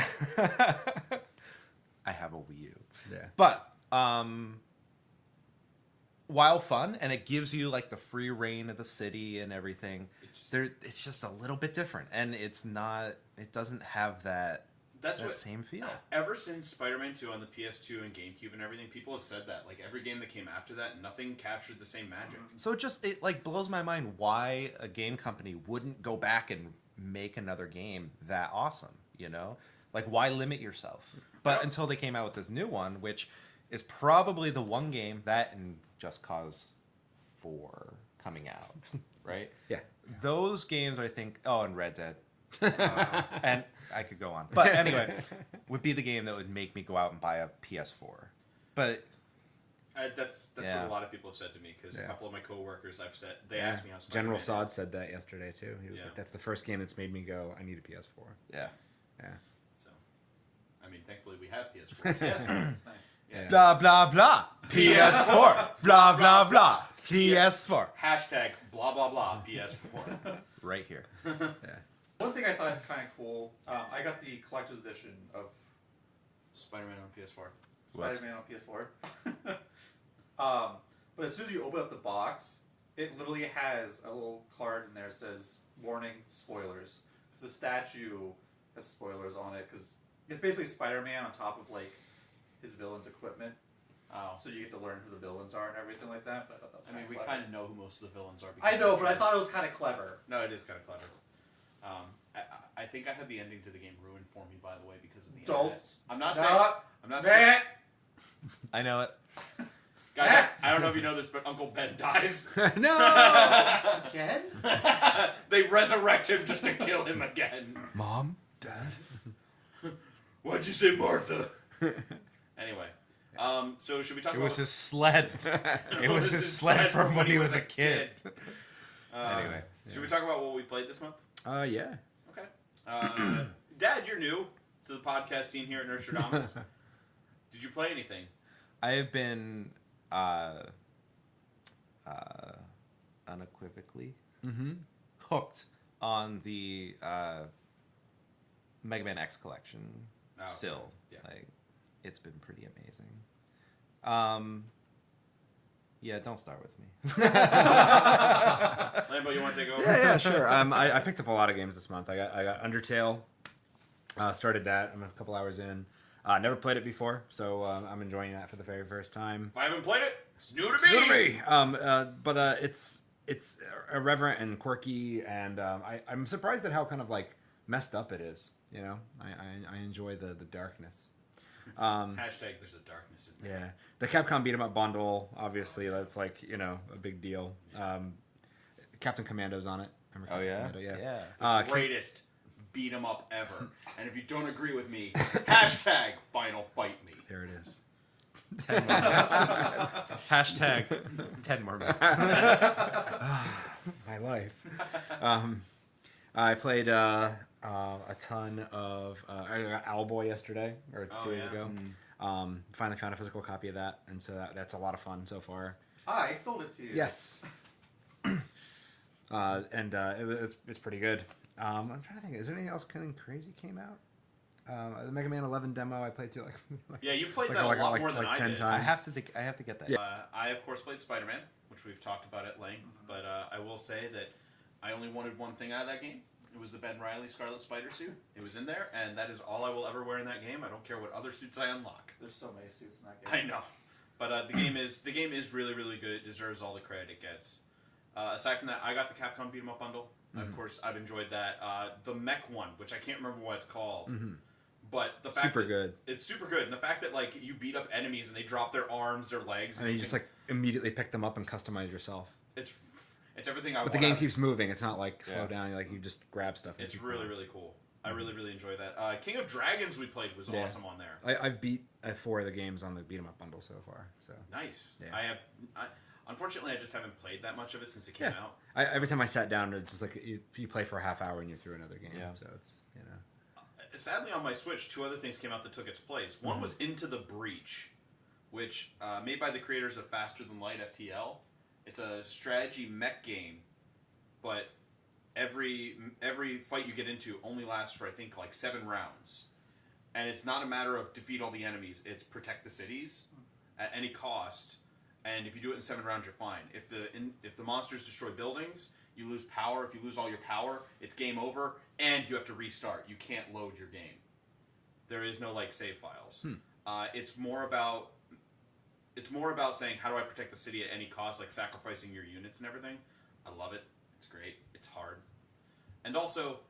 I have a Wii U. Yeah. But while fun, and it gives you like the free reign of the city and everything, it's just a little bit different, and it's not. It doesn't have that That's that what. same feel. Ever since Spider-Man 2 on the PS2 and GameCube and everything, people have said that. Like every game that came after that, nothing captured the same magic. So it like blows my mind why a game company wouldn't go back and make another game that awesome. You know, like why limit yourself? But until they came out with this new one, which is probably the one game that and Just Cause 4 coming out, right? Yeah. Those games, I think. Oh, and Red Dead. And I could go on, but anyway, would be the game that would make me go out and buy a PS4. But That's Yeah. what a lot of people have said to me because Yeah. a couple of my coworkers I've said they Yeah. asked me how Spider-Man General is. Sod said that yesterday too. He was Yeah. like, "That's the first game that's made me go. I need a PS4." yeah, Yeah. So, I mean, thankfully we have PS4. Yes, that's nice. Yeah. blah blah blah. PS4. Blah blah blah. PS4. Hashtag blah blah blah PS4. Right here. Yeah. One thing I thought kind of cool, I got the collector's edition of Spider-Man on PS4. Whoops. Spider-Man on PS4. But as soon as you open up the box, it literally has a little card in there that says "Warning: Spoilers." Because the statue has spoilers on it. Because it's basically Spider-Man on top of like his villain's equipment. Oh. So you get to learn who the villains are and everything like that. But I thought that was I mean, we clever. kind of know who most of the villains are. I know, but I because- thought it was kind of clever. No, it is kind of clever. I think I had the ending to the game ruined for me, by the way, because of the Don't. internet. I'm not saying. I'm not saying. That. I know it. Guys, I don't know if you know this, but Uncle Ben dies. No. Again? They resurrect him just to kill him again. Mom, Dad. Why'd you say Martha? Anyway, so should we talk It about? was his sled. It was his sled from when he was a kid. Anyway, should we talk about what we played this month? Yeah. Okay. Dad, you're new to the podcast scene here at Nerdstrodamus. Did you play anything? I have been unequivocally hooked on the Mega Man X collection. Oh, okay. Still, Yeah. like, it's been pretty amazing. Yeah, don't start with me. Lambo, you want to take over? Yeah, sure. I picked up a lot of games this month. I got Undertale. Started that. I'm a couple hours in. Never played it before, so I'm enjoying that for the very first time. If I haven't played it, it's new to It's me. new to me. But it's irreverent and quirky, and I'm surprised at how kind of like messed up it is. You know, I enjoy the darkness. Hashtag there's a darkness in there. Yeah, the Capcom beat 'em up bundle, obviously that's like a big deal. Captain Commando's on it. Remember Oh yeah, Commando? yeah. Greatest beat 'em up ever. And if you don't agree with me, hashtag final fight me. There it is. 10 more minutes. Hashtag 10 more minutes. My life. I played a ton of. I got Owlboy yesterday or 2 days ago. Finally found a physical copy of that, and so that's a lot of fun so far. I sold it to you. Yes. It's pretty good. I'm trying to think. Is there anything else kind of crazy came out? The Mega Man 11 demo I played through like Yeah, you played like- that like- a lot like- more than like I 10 did. times. I have to get that. Yeah. I of course played Spider-Man, which we've talked about at length. But I will say that I only wanted one thing out of that game. It was the Ben Reilly Scarlet Spider suit. It was in there, and that is all I will ever wear in that game. I don't care what other suits I unlock. There's so many suits in that game. I know, but the game is really really good. It deserves all the credit it gets. Aside from that, I got the Capcom beat 'em up bundle. Of course, I've enjoyed that. The mech one, which I can't remember what it's called, but the fact super that good. It's super good, and the fact that like you beat up enemies and they drop their arms, their legs, And you just like immediately pick them up and customize yourself. it's everything I But want. the game out of keeps moving. It's not like slow Yeah. down. Like you just grab stuff. and It's keep really, going. really cool. I really, really enjoy that. King of Dragons we played was Yeah. awesome on there. I've beat 4 of the games on the beat 'em up bundle so far. So Nice. Yeah. Unfortunately, I just haven't played that much of it since it came Yeah. out. every time I sat down, it's just like you play for a half hour and you're through another game. Yeah. So it's Sadly, on my Switch, 2 other things came out that took its place. One was Into the Breach, which made by the creators of Faster Than Light FTL. It's a strategy mech game, but every fight you get into only lasts for I think like 7 rounds, and it's not a matter of defeat all the enemies. It's protect the cities at any cost, and if you do it in 7 rounds, you're fine. If the monsters destroy buildings, you lose power. If you lose all your power, it's game over, and you have to restart. You can't load your game. There is no like save files. It's more about saying how do I protect the city at any cost, like sacrificing your units and everything. I love it. It's great. It's hard. And also,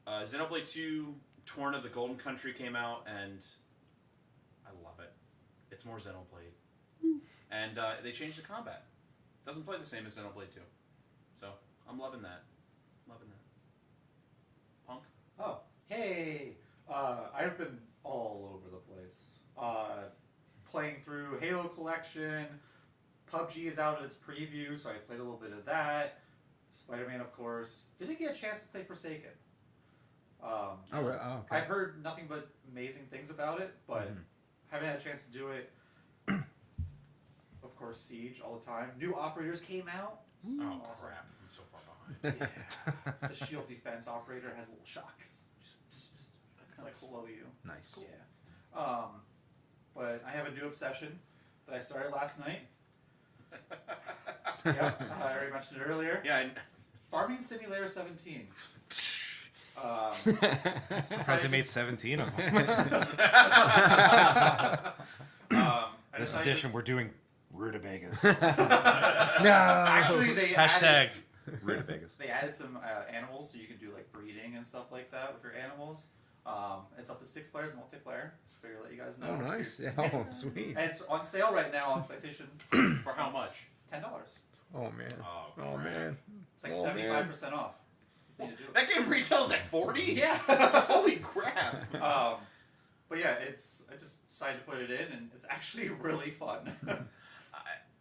Xenoblade 2 Torn of the Golden Country came out, and I love it. It's more Xenoblade. And they changed the combat. Doesn't play the same as Xenoblade 2. So, I'm loving that. Punk? Oh, hey! I've been all over the place. Playing through Halo Collection. PUBG is out at its preview, so I played a little bit of that. Spider-Man, of course. Didn't get a chance to play Forsaken. okay. I've heard nothing but amazing things about it, but haven't had a chance to do it. Of course, Siege all the time. New operators came out. Oh, Awesome. crap. I'm so far behind. Yeah. The shield defense operator has little shocks. Just That's kind like of cool. slow you. Nice. Yeah. But I have a new obsession that I started last night. Yep, I already mentioned it earlier. Yeah, Farming Simulator 17. Surprised they made 17 of them. I This decided- edition, we're doing rutabagas. No. Actually, they Hashtag added, rutabagas. they added some animals, so you can do like breeding and stuff like that with your animals. It's up to 6 players multiplayer. Just figure to let you guys know. Oh, nice. Yeah. Oh, sweet. And it's on sale right now on PlayStation. for how much? $10. Oh man. Oh, Oh crap. man. It's like Oh, 75% off. You need to do it. That game retails at 40? Yeah. Holy crap. But yeah, I just decided to put it in, and it's actually really fun.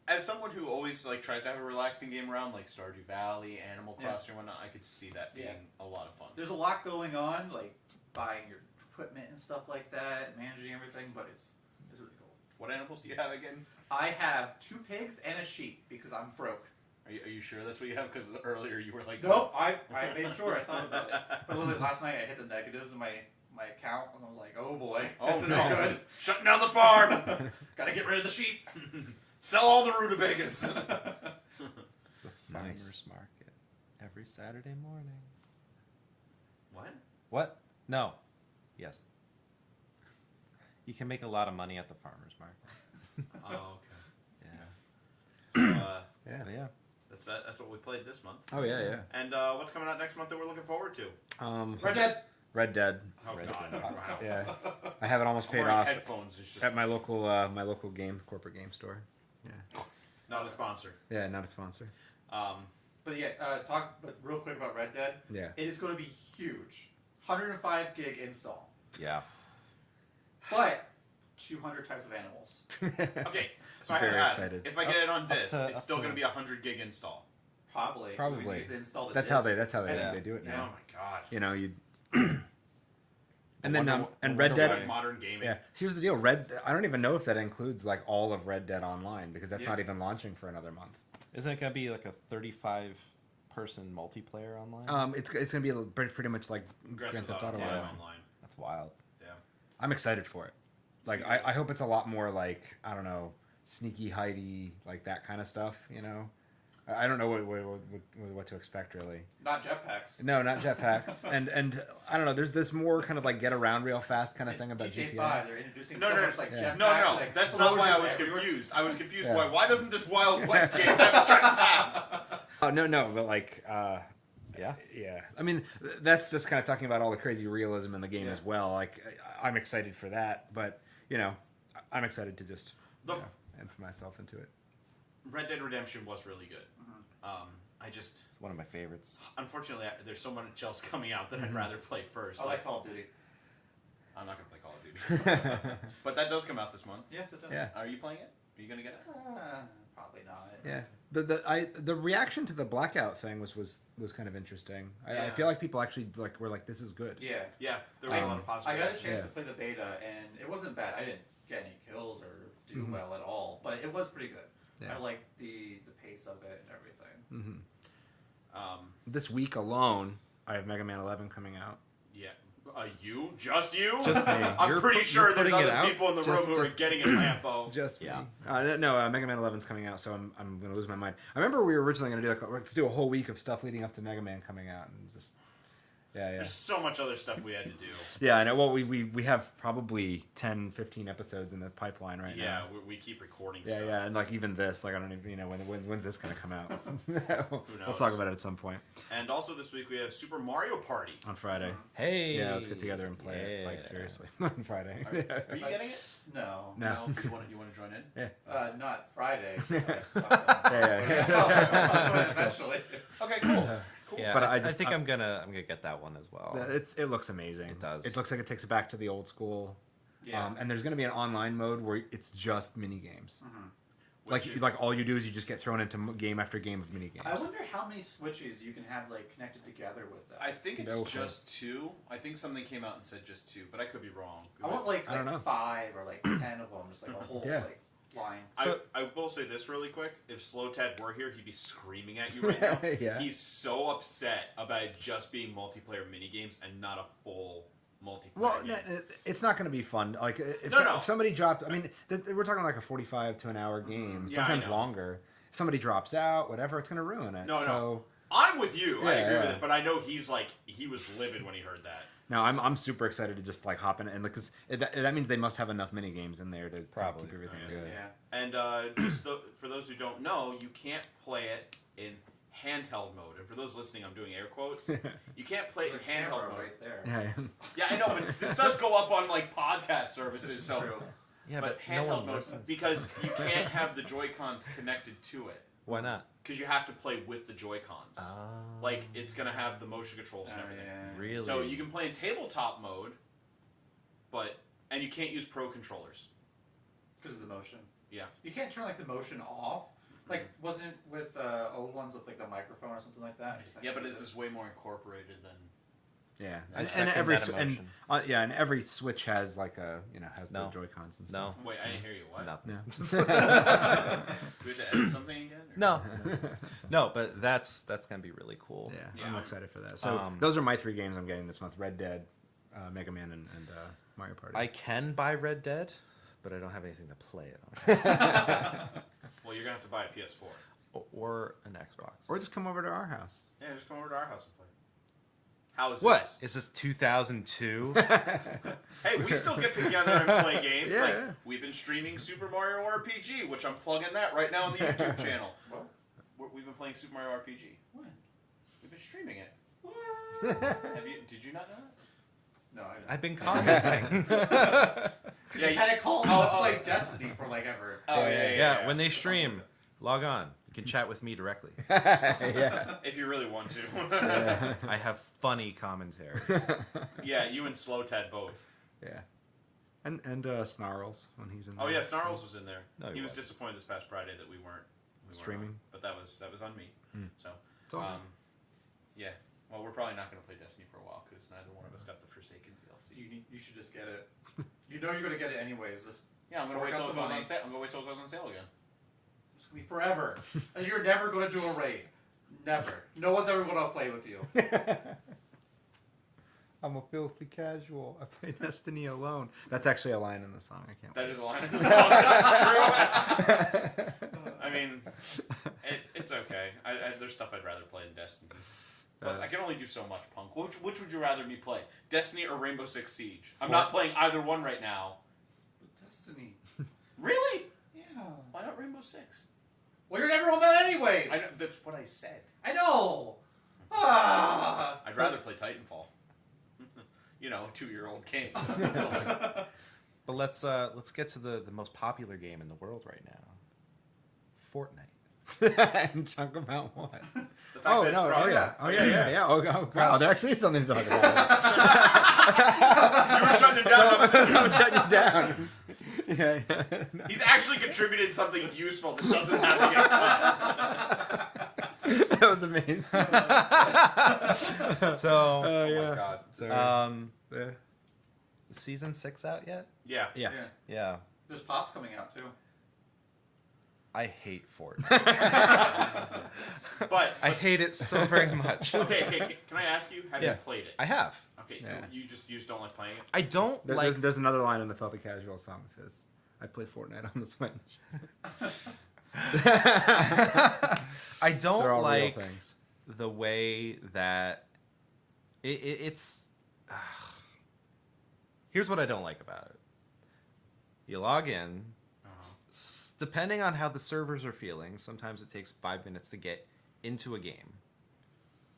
As someone who always like tries to have a relaxing game around, like Stardew Valley, Animal Crossing, and whatnot, I could see that being a lot of fun. There's a lot going on, like buying your equipment and stuff like that, managing everything, but it's really cool. What animals do you have again? I have 2 pigs and a sheep because I'm broke. Are you sure that's what you have? Because earlier you were like, Nope, I made sure I thought about it. But literally last night I hit the negatives in my account, and I was like, oh boy, Oh this isn't no. good. Shutting down the farm! Gotta get rid of the sheep. Sell all the rutabagas. The Nice. farmers market every Saturday morning. What? What? No. Yes. You can make a lot of money at the farmers market. Oh, Yeah. okay. So, Yeah. But yeah. that's what we played this month. Oh yeah. And what's coming out next month that we're looking forward to? Red Dead. Red Dead. Oh Red God! Dead. Wow. Yeah. I have it almost I'm paid wearing off headphones. It's just at my local corporate game store. Yeah. not a sponsor. Yeah, not a sponsor. But yeah, but real quick about Red Dead. Yeah. It is going to be huge. 105 gig install. Yeah. But 200 types of animals. Okay, so I have Very to ask, excited. if I get it on Up disc, to- it's up still to- going to be a 100 gig install. Probably. 'cause Probably. we need to install the That's disc. how they Yeah. they do it Oh now. my God! You know, you and then Wonder- and I Red wonder Dead. why- Like modern gaming. Yeah, here's the deal. I don't even know if that includes like all of Red Dead Online because that's Yeah. not even launching for another month. Isn't it gonna be like a 35-person multiplayer online? It's gonna be pretty much like Grand Theft Auto Online. Online. That's wild. Yeah. I'm excited for it. Like I hope it's a lot more like I don't know sneaky hidey like that kind of stuff. You know, I don't know what to expect really. Not jetpacks. No, not jetpacks. and I don't know. There's this more kind of like get around real fast kind of thing about GTA GTA. 5, they're introducing No, so no, much like yeah. jetpacks. No, and that's not why I was explosions everywhere. confused. I was confused Yeah. why doesn't this Wild West game have jetpacks? Oh no, but like Yeah. yeah. I mean that's just kind of talking about all the crazy realism in the game Yeah. as well. Like I'm excited for that, but you know, I'm excited to just The- and put myself into it. Red Dead Redemption was really good. Mm-hmm. I just, It's one of my favorites. unfortunately, there's so much else coming out that I'd rather play first. I like Call of Duty. I'm not gonna play Call of Duty, but that does come out this month. Yes, it does. Yeah. Are you playing it? Are you gonna get it? Probably not. Yeah. The reaction to the blackout thing was kind of interesting. I Yeah. feel like people actually like were like this is good. Yeah. Yeah, there was a lot of I positive. got a reaction. chance Yeah. to play the beta, and it wasn't bad. I didn't get any kills or do Mhm. well at all, but it was pretty good. Yeah. I liked the pace of it and everything. This week alone, I have Mega Man 11 coming out. Yeah. You? Just you? Just me. I'm You're pretty sure you're there's putting it other out? people in the Just- room who are just- getting it Lambo. Just Yeah. me. No, Mega Man 11's coming out, so I'm gonna lose my mind. I remember we were originally gonna do like let's do a whole week of stuff leading up to Mega Man coming out, and just yeah. There's so much other stuff we had to do. Yeah, I know. Well, we have probably 10, 15 episodes in the pipeline right Yeah, now. we keep recording Yeah, stuff. yeah, and like even this, like I don't even when's this gonna come out? We'll knows? talk about it at some point And also this week we have Super Mario Party. on Friday. Hey. Yeah, let's get together and play it. Like Yeah. seriously, on Friday. Are you getting it? No. No. You want to join in? Yeah. Not Friday. Yeah. Eventually. Okay, cool. Cool. Yeah, But I I think I'm gonna get that one as well. It looks amazing. It does. It looks like it takes it back to the old school. Yeah. And there's going to be an online mode where it's just mini games. Which is- Like all you do is you just get thrown into game after game of mini games. I wonder how many switches you can have like connected together with that. I think it's No, just 2. I think something came out and said just 2, but I could be wrong. I want like I don't know. 5 or like 10 of them, just like a whole Yeah. like line. I will say this really quick. If Slow Ted were here, he'd be screaming at you right now. Yeah. He's so upset about it just being multiplayer minigames and not a full multiplayer Well, game. it's not going to be fun. Like if, No. if somebody dropped, I mean, we're talking like a 45 to an hour game, Yeah, I sometimes know. longer. If somebody drops out, whatever, it's going to ruin it. No. So, I'm with you. I Yeah, agree with yeah. it, but I know he was livid when he heard that. no, I'm super excited to just like hop in and because that means they must have enough mini games in there to Probably. keep everything Yeah. good. Yeah. And for those who don't know, you can't play it in handheld mode. And for those listening, I'm doing air quotes. You can't play it in There's a camera handheld mode. right there. Yeah. Yeah, I know, but this does go up on like podcast services, so. True. Yeah, but no handheld one mode listens. because you can't have the Joy-Cons connected to it Why not? because you have to play with the Joy-Cons. Oh. Like it's gonna have the motion controls and Oh, everything. yeah. Really? So you can play in tabletop mode, and you can't use pro controllers. Because of the motion. Yeah. You can't turn like the motion off. Like wasn't with old ones with like the microphone or something like that. Just, like, Yeah, but this is way more incorporated than. Yeah, I and second every that emotion. and every Switch has like has No. the Joy Cons and No. stuff. Wait, I didn't hear you. What? Nothing. No. Do we have to edit something again? or- No. No, but that's gonna be really cool. Yeah, Yeah. I'm excited for that. So those are my 3 games I'm getting this month: Red Dead, Mega Man, and Mario Party. I can buy Red Dead, but I don't have anything to play it on. Well, Well, you're gonna have to buy a PS4. Or an Xbox. Or just come over to our house. Yeah, just come over to our house and play. How is What? this? Is this 2002? Hey, we still get together and play games. Yeah, like yeah. we've been streaming Super Mario RPG, which I'm plugging that right now on the YouTube channel. We've been playing Super Mario RPG. When? We've been streaming it. What? Did you not know that? No, I I've been commenting. Yeah, you kind of call let's play Destiny for like ever. Oh yeah. When they stream, log on. You can chat with me directly. Yeah. If you really want to. I have funny commentary. Yeah, you and Slow Ted both. Yeah. And Snarls when he's in there. Oh yeah, Snarls was in there. No, he he was wasn't. disappointed this past Friday that we weren't Streaming? on, but that was on me. So It's all good. yeah. Well, we're probably not going to play Destiny for a while because neither one of us got the Forsaken DLC. You should just get it. You know you're gonna get it anyways. Just Yeah, I'm gonna wait fork till out it the goes money. on sale. I'm gonna wait till it goes on sale again. It's gonna be forever, and you're never gonna do a raid. Never. No one's ever gonna play with you. I'm a filthy casual. I play Destiny alone. That's actually a line in the song. I can't. That wait. is a line in the song. True. I mean, it's okay. There's stuff I'd rather play in Destiny. Plus, I can only do so much, Punk. Which would you rather me play, Destiny or Rainbow Six Siege? I'm not playing either one right now. Destiny. Really? Yeah. Why not Rainbow Six? Well, you're never on that anyways. I know, that's what I said. I know. Ah. I'd rather play Titanfall. You know, 2-year-old game. But let's get to the most popular game in the world right now. Fortnite. And talk about what? The fact Oh that it's no! Oh from- yeah! Oh yeah! Oh wow! There actually is something to talk about. You were shutting it down. I'm shutting you down. Yeah. He's actually contributed something useful that doesn't have to get cut. That was amazing. So, Oh yeah. my god. Yeah. season 6 out yet? Yeah. Yes. Yeah. There's pops coming out too. I hate Fortnite. But I hate it so very much. okay, can I ask you? Have Yeah. you played it? I have. Okay, Yeah. you just don't like playing it. I don't like. There's another line in the Filthy Casual song that says, "I play Fortnite on the Switch." I They're don't all like real things. the way that it's. Here's what I don't like about it. You log in. Depending on how the servers are feeling, sometimes it takes 5 minutes to get into a game.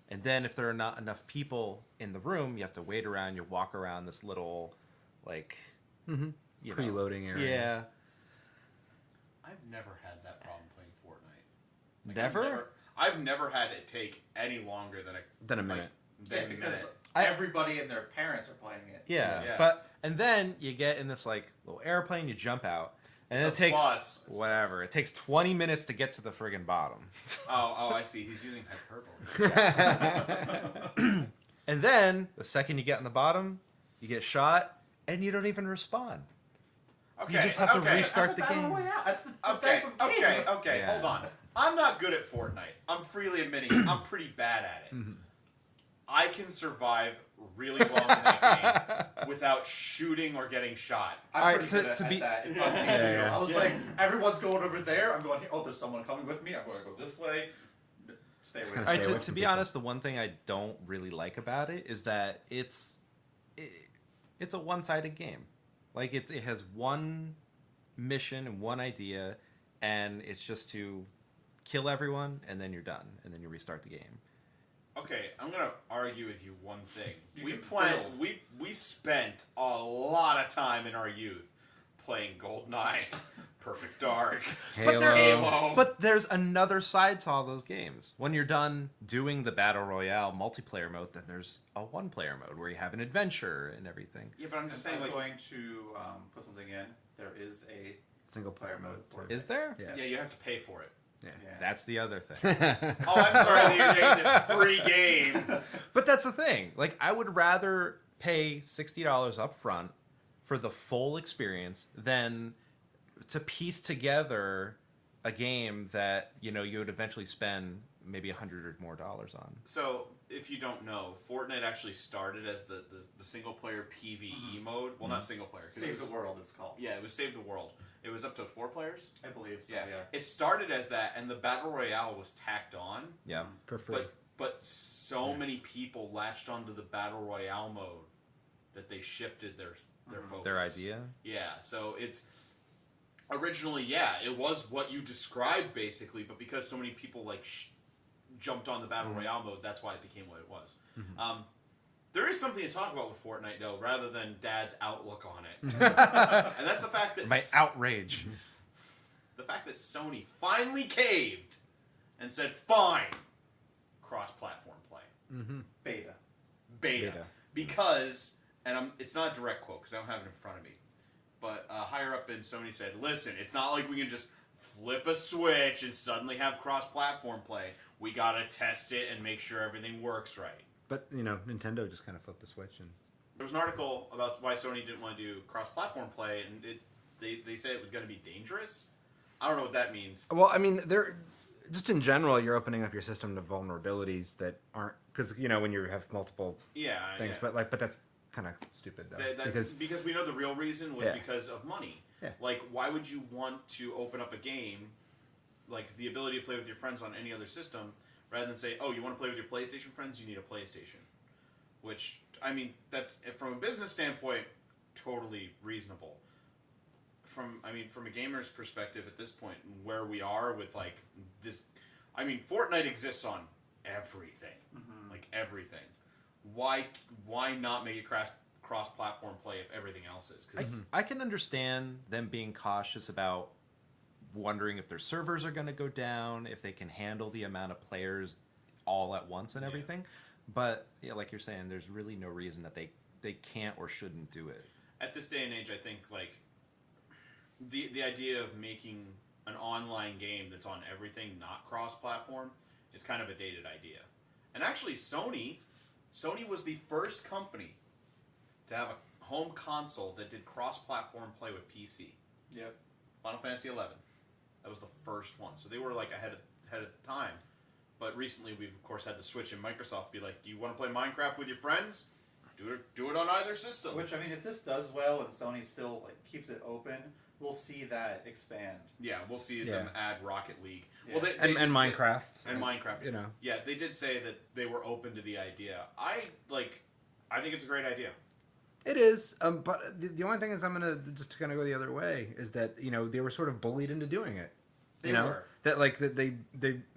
And then if there are not enough people in the room, you have to wait around, you walk around this little, like, you know. Preloading area. Yeah. I've never had that problem playing Fortnite. Never? I've never had it take any longer than a minute. Than a because minute. everybody and their parents are playing it. Yeah. Yeah. And then you get in this, like, little airplane, you jump out. And It's it a takes, bus. whatever, it takes 20 minutes to get to the friggin' bottom. Oh, I see. He's using hyperbole. And then, the second you get on the bottom, you get shot, and you don't even respawn. Okay, You just have to okay. restart the That's a battle game. royale. That's the Okay, type of game. okay. Yeah. Hold on. I'm not good at Fortnite. I'm freely admitting it. I'm pretty bad at it. I can survive really well in that game without shooting or getting shot. I'm Alright, pretty good to at be- that. In PUBG Yeah, too. yeah. I was like, everyone's going over there. I'm going here. Oh, there's someone coming with me. I'm going to go this way. Stay away. kinda All right, Stay away to from be people. honest, the one thing I don't really like about it is that it's a one-sided game. Like it has one mission and one idea, and it's just to kill everyone, and then you're done, and then you restart the game. Okay, I'm gonna argue with you one thing. You We can planned. build. We spent a lot of time in our youth playing GoldenEye, Perfect Dark, Halo. But there's another side to all those games. When you're done doing the Battle Royale multiplayer mode, then there's a one-player mode where you have an adventure and everything. Yeah, but I'm just saying, I'm like, going to put something in. There is a Single player mode. for Is there? Yeah. yeah, you have to pay for it. Yeah. That's the other thing. Oh, I'm sorry that you're getting this free game. But that's the thing. Like, I would rather pay $60 up front for the full experience than to piece together a game that, you know, you would eventually spend maybe $100 or more on. So, if you don't know, Fortnite actually started as the single player PvE mode. Well, not single player. 'cause it Save the was- World. It's called. Yeah, it was Save the World. It was up to 4 players. I believe so. Yeah. Yeah. It started as that, and the battle royale was tacked on. Yeah. For free. But so many people latched onto the battle royale mode that they shifted their focus. Their idea. Yeah. So it's originally, it was what you described basically, but because so many people like jumped on the battle royale mode, that's why it became what it was. There is something to talk about with Fortnite though, rather than Dad's outlook on it, and that's the fact that My outrage. the fact that Sony finally caved and said, "Fine, cross-platform play, beta," because, and it's not a direct quote because I don't have it in front of me, but higher up in Sony said, "Listen, it's not like we can just flip a switch and suddenly have cross-platform play. We gotta test it and make sure everything works right." But, you know, Nintendo just kind of flipped the switch. And There was an article about why Sony didn't want to do cross-platform play, and they said it was going to be dangerous. I don't know what that means. Well, I mean, just in general, you're opening up your system to vulnerabilities that aren't... Because, you know, when you have multiple things. Yeah. But that's kind of stupid, though. Because we know the real reason was because of money. Yeah. Like, why would you want to open up a game, like the ability to play with your friends on any other system, rather than say, oh, you want to play with your PlayStation friends, you need a PlayStation. Which, I mean, that's, from a business standpoint, totally reasonable. From a gamer's perspective at this point, where we are with, like, this... I mean, Fortnite exists on everything. Like, everything. Why not make it cross-platform play if everything else is? 'Cause I can understand them being cautious about wondering if their servers are going to go down, if they can handle the amount of players all at once and everything. But, yeah, like you're saying, there's really no reason that they can't or shouldn't do it. At this day and age, I think, like, the idea of making an online game that's on everything, not cross-platform, is kind of a dated idea. And actually, Sony was the first company to have a home console that did cross-platform play with PC. Yep. Final Fantasy XI. That was the first one. So they were, like, ahead of the time. But recently, we've, of course, had the Switch and Microsoft be like, do you want to play Minecraft with your friends? Do it on either system. Which, I mean, if this does well and Sony still like keeps it open, we'll see that expand. Yeah, we'll see them add Rocket League. Yeah. Well, and Minecraft. Minecraft. You know. Yeah, they did say that they were open to the idea. I think it's a great idea. It is, but the only thing is, I'm gonna just kind of go the other way. Is that, you know, they were sort of bullied into doing it. They were. That, like, that they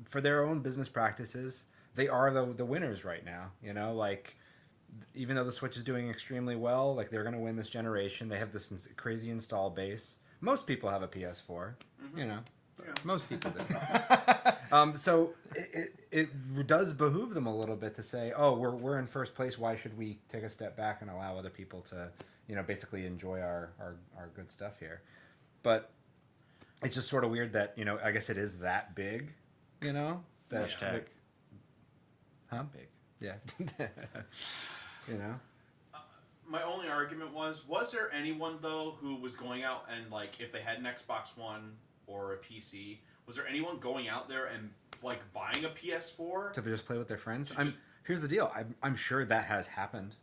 for their own business practices, they are the winners right now. You know, like, even though the Switch is doing extremely well, like, they're gonna win this generation. They have this crazy install base. Most people have a PS4. You know, most people do. So it does behoove them a little bit to say, oh, we're in first place. Why should we take a step back and allow other people to, you know, basically enjoy our good stuff here? But it's just sort of weird that, you know, I guess it is that big, you know? That, Hashtag. Huh? Big. Yeah. You know? My only argument was there anyone, though, who was going out and, like, if they had an Xbox One or a PC, was there anyone going out there and, like, buying a PS4? To just play with their friends? Here's the deal. I'm sure that has happened.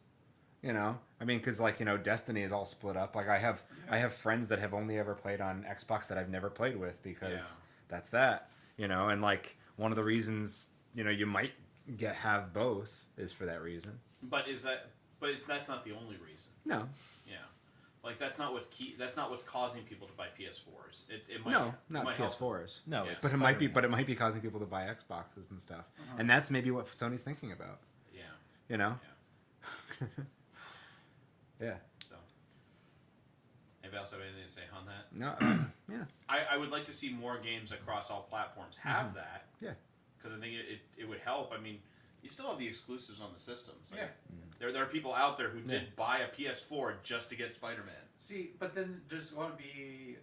You know? I mean, because, like, you know, Destiny is all split up. Like, I have friends that have only ever played on Xbox that I've never played with because that's that. You know? And, like, one of the reasons, you know, you might have both is for that reason. But that's not the only reason. No. Yeah. Like, that's not what's key. That's not what's causing people to buy PS4s. It might, No, not it might help. PS4s. No, Yeah. it's But it might be Spider-Man. causing people to buy Xboxes and stuff. And that's maybe what Sony's thinking about. Yeah. You know? Yeah. Yeah. So, anybody else have anything to say on that? No. Yeah. I would like to see more games across all platforms have that. Yeah. Because I think it would help. I mean, you still have the exclusives on the systems. Like, Yeah. There are people out there who did buy a PS4 just to get Spider-Man. See, but then there's going to be...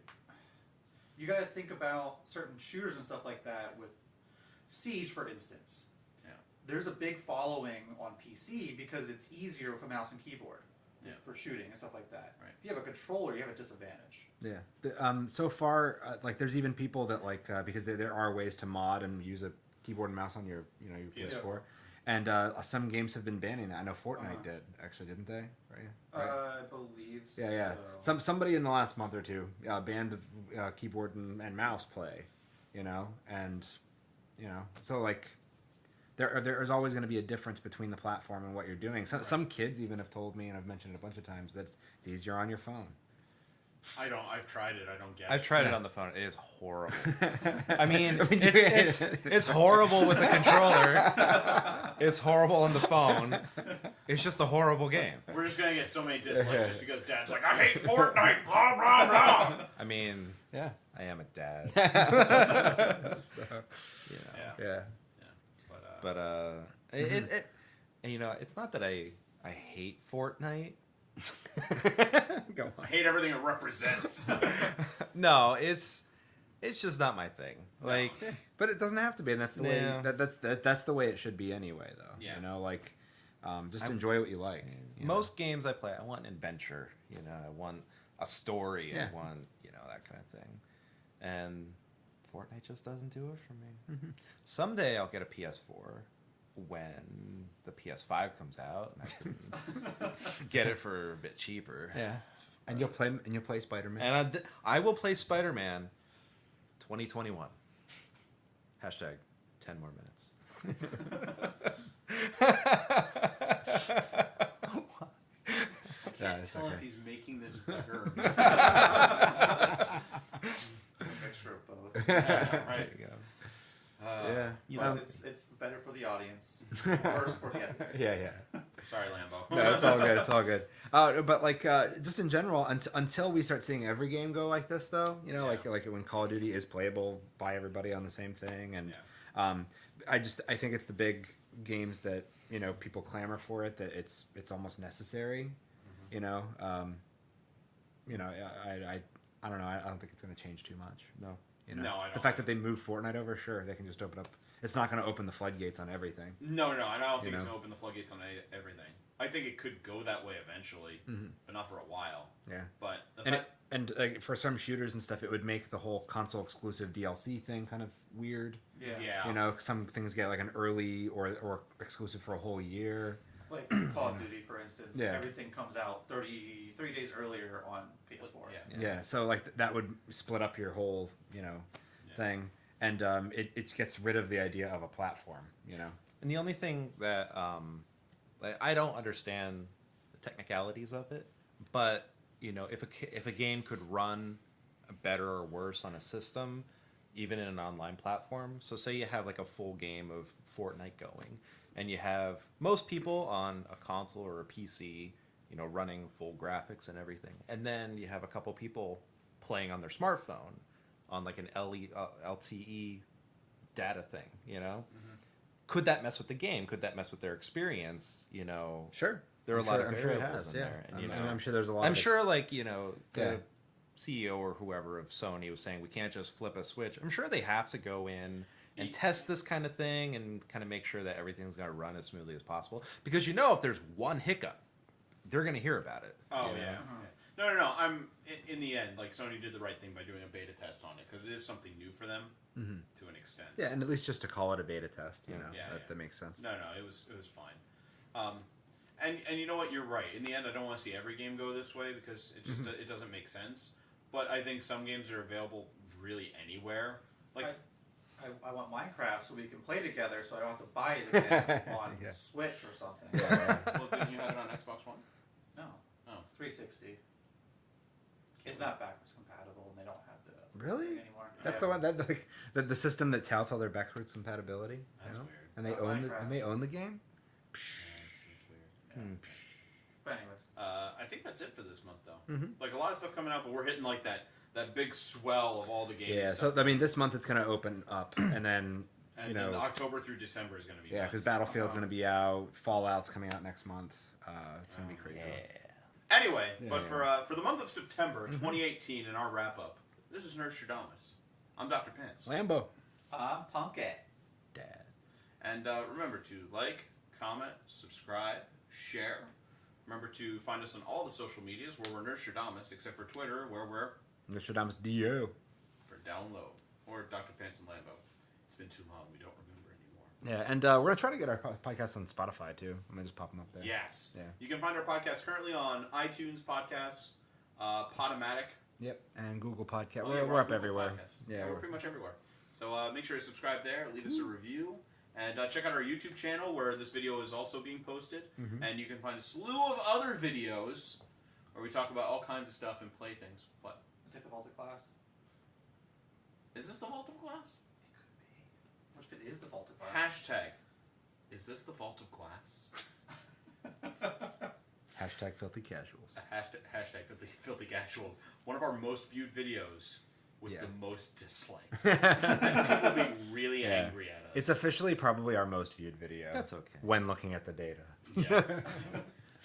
You got to think about certain shooters and stuff like that with Siege, for instance. Yeah. There's a big following on PC because it's easier with a mouse and keyboard for shooting and stuff like that. Right. If you have a controller, you have a disadvantage. Yeah. So far, like, there's even people that, like, because there are ways to mod and use a keyboard and mouse on your, you know, your PS4. And some games have been banning that. I know Fortnite did, actually, didn't they? Right? I believe so. Yeah. Somebody in the last month or two banned keyboard and mouse play, and so like there's always going to be a difference between the platform and what you're doing. Some kids even have told me, and I've mentioned it a bunch of times, that it's easier on your phone. I've tried it. I don't get it. I've tried it on the phone. It is horrible. I mean, it's horrible with the controller. It's horrible on the phone. It's just a horrible game. We're just gonna get so many dislikes just because Dad's like, I hate Fortnite, blah blah blah. I mean, Yeah. I am a dad. So, Yeah. But it's not that I hate Fortnite. Go I on. hate everything it represents. No, it's just not my thing. Like, But it doesn't have to be, and that's the Yeah. way that's the way it should be anyway, though. Yeah. Just enjoy what you like. most games I play, I want an adventure. I want a story. Yeah. I want that kind of thing. And Fortnite just doesn't do it for me. Mm-hmm. Someday I'll get a PS4 when the PS5 comes out, and I can get it for a bit cheaper. Yeah. And you'll play Spider-Man. And I will play Spider-Man 2021. Hashtag 10 more minutes. I can't it's tell okay. if he's making this better. Mixture of both. Yeah, right. There you go. Yeah. But it's better for the audience. Worse for the editor. Yeah. Sorry, Lambo. No, it's all good. It's all good. But like, just in general, until we start seeing every game go like this, though, like when Call of Duty is playable by everybody on the same thing, and I think it's the big games that people clamor for it, that it's almost necessary. I don't know. I don't think it's going to change too much. No. No, I don't. The fact that they moved Fortnite over, sure, they can just open up. It's not going to open the floodgates on everything. No, and I don't think it's going to open the floodgates on everything. I think it could go that way eventually, but not for a while. Yeah. But And for some shooters and stuff, it would make the whole console exclusive DLC thing kind of weird. yeah. Some things get like an early or exclusive for a whole year. Like Call of Duty, for instance. Yeah. Everything comes out 3 days earlier on PS4. Yeah. So like that would split up your whole thing, and it gets rid of the idea of a platform. And the only thing that I don't understand the technicalities of it, but if a game could run better or worse on a system, even in an online platform. So say you have like a full game of Fortnite going, and you have most people on a console or a PC, running full graphics and everything, and then you have a couple people playing on their smartphone on like an LTE data thing, Could that mess with the game? Could that mess with their experience? Sure. There are a lot of I'm sure variables it has. in Yeah. there, and I'm sure there's a lot. I'm of sure, like the Yeah. CEO or whoever of Sony was saying we can't just flip a switch. I'm sure they have to go in and test this kind of thing and kind of make sure that everything's going to run as smoothly as possible. Because if there's one hiccup, they're going to hear about it. Oh yeah. No. I'm in the end, like Sony did the right thing by doing a beta test on it because it is something new for them to an extent. Yeah, and at least just to call it a beta test, Yeah. that makes sense. No, it was fine. And you know what? You're right. In the end, I don't want to see every game go this way because it just it doesn't make sense. But I think some games are available really anywhere. Like I want Minecraft so we can play together, so I don't have to buy it again on Yeah. Switch or something. well, didn't you have it on Xbox One? No. Oh. 360. It's not backwards compatible, and they don't have the Really? thing anymore. That's Yeah. the one that the system that touts all their backwards compatibility. That's weird. And they Not own Minecraft. the game. Yeah, it's weird. Yeah. But anyways, I think that's it for this month, though. Like a lot of stuff coming out, but we're hitting like that big swell of all the games. Yeah. So I mean, this month it's going to open up, and then and then October through December is going to be yeah, nuts. because Battlefield's going to be out, Fallout's coming out next month. It's going to be crazy. Anyway, Yeah, but yeah. for the month of September 2018 in our wrap up, this is Nerdstrodamus. I'm Dr. Pants. Lambo. I'm Punkit. Dad. And remember to like, comment, subscribe, share. Remember to find us on all the social medias where we're Nerdstrodamus, except for Twitter, where we're Nerdstrodamus DO. for down low, or Dr. Pants and Lambo. It's been too long, we don't remember anymore. Yeah, and we're gonna try to get our podcast on Spotify too. I'm gonna just pop them up there. Yes. Yeah. You can find our podcast currently on iTunes Podcasts, Podomatic. Yep, and Google Podcast. Oh, yeah, we're up on Google everywhere. Podcasts. Yeah, we're pretty much everywhere. So make sure to subscribe there, leave us a review, and check out our YouTube channel where this video is also being posted. And you can find a slew of other videos where we talk about all kinds of stuff and play things. What? Is it the Vault of Glass? Is this the Vault of Glass? What if it is the Vault of Glass? Hashtag. Is this the Vault of Glass? Hashtag filthy casuals. Hashtag filthy casuals. One of our most viewed videos with Yeah. the most dislikes. People being really angry at us. It's officially probably our most viewed video. That's okay. When looking at the data. Yeah.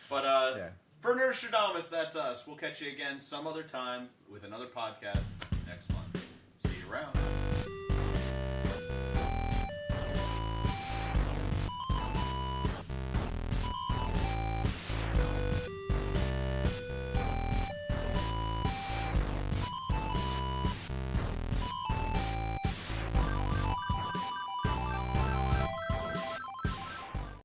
But Yeah. for Nerdstrodamus, that's us. We'll catch you again some other time with another podcast next month. See you around.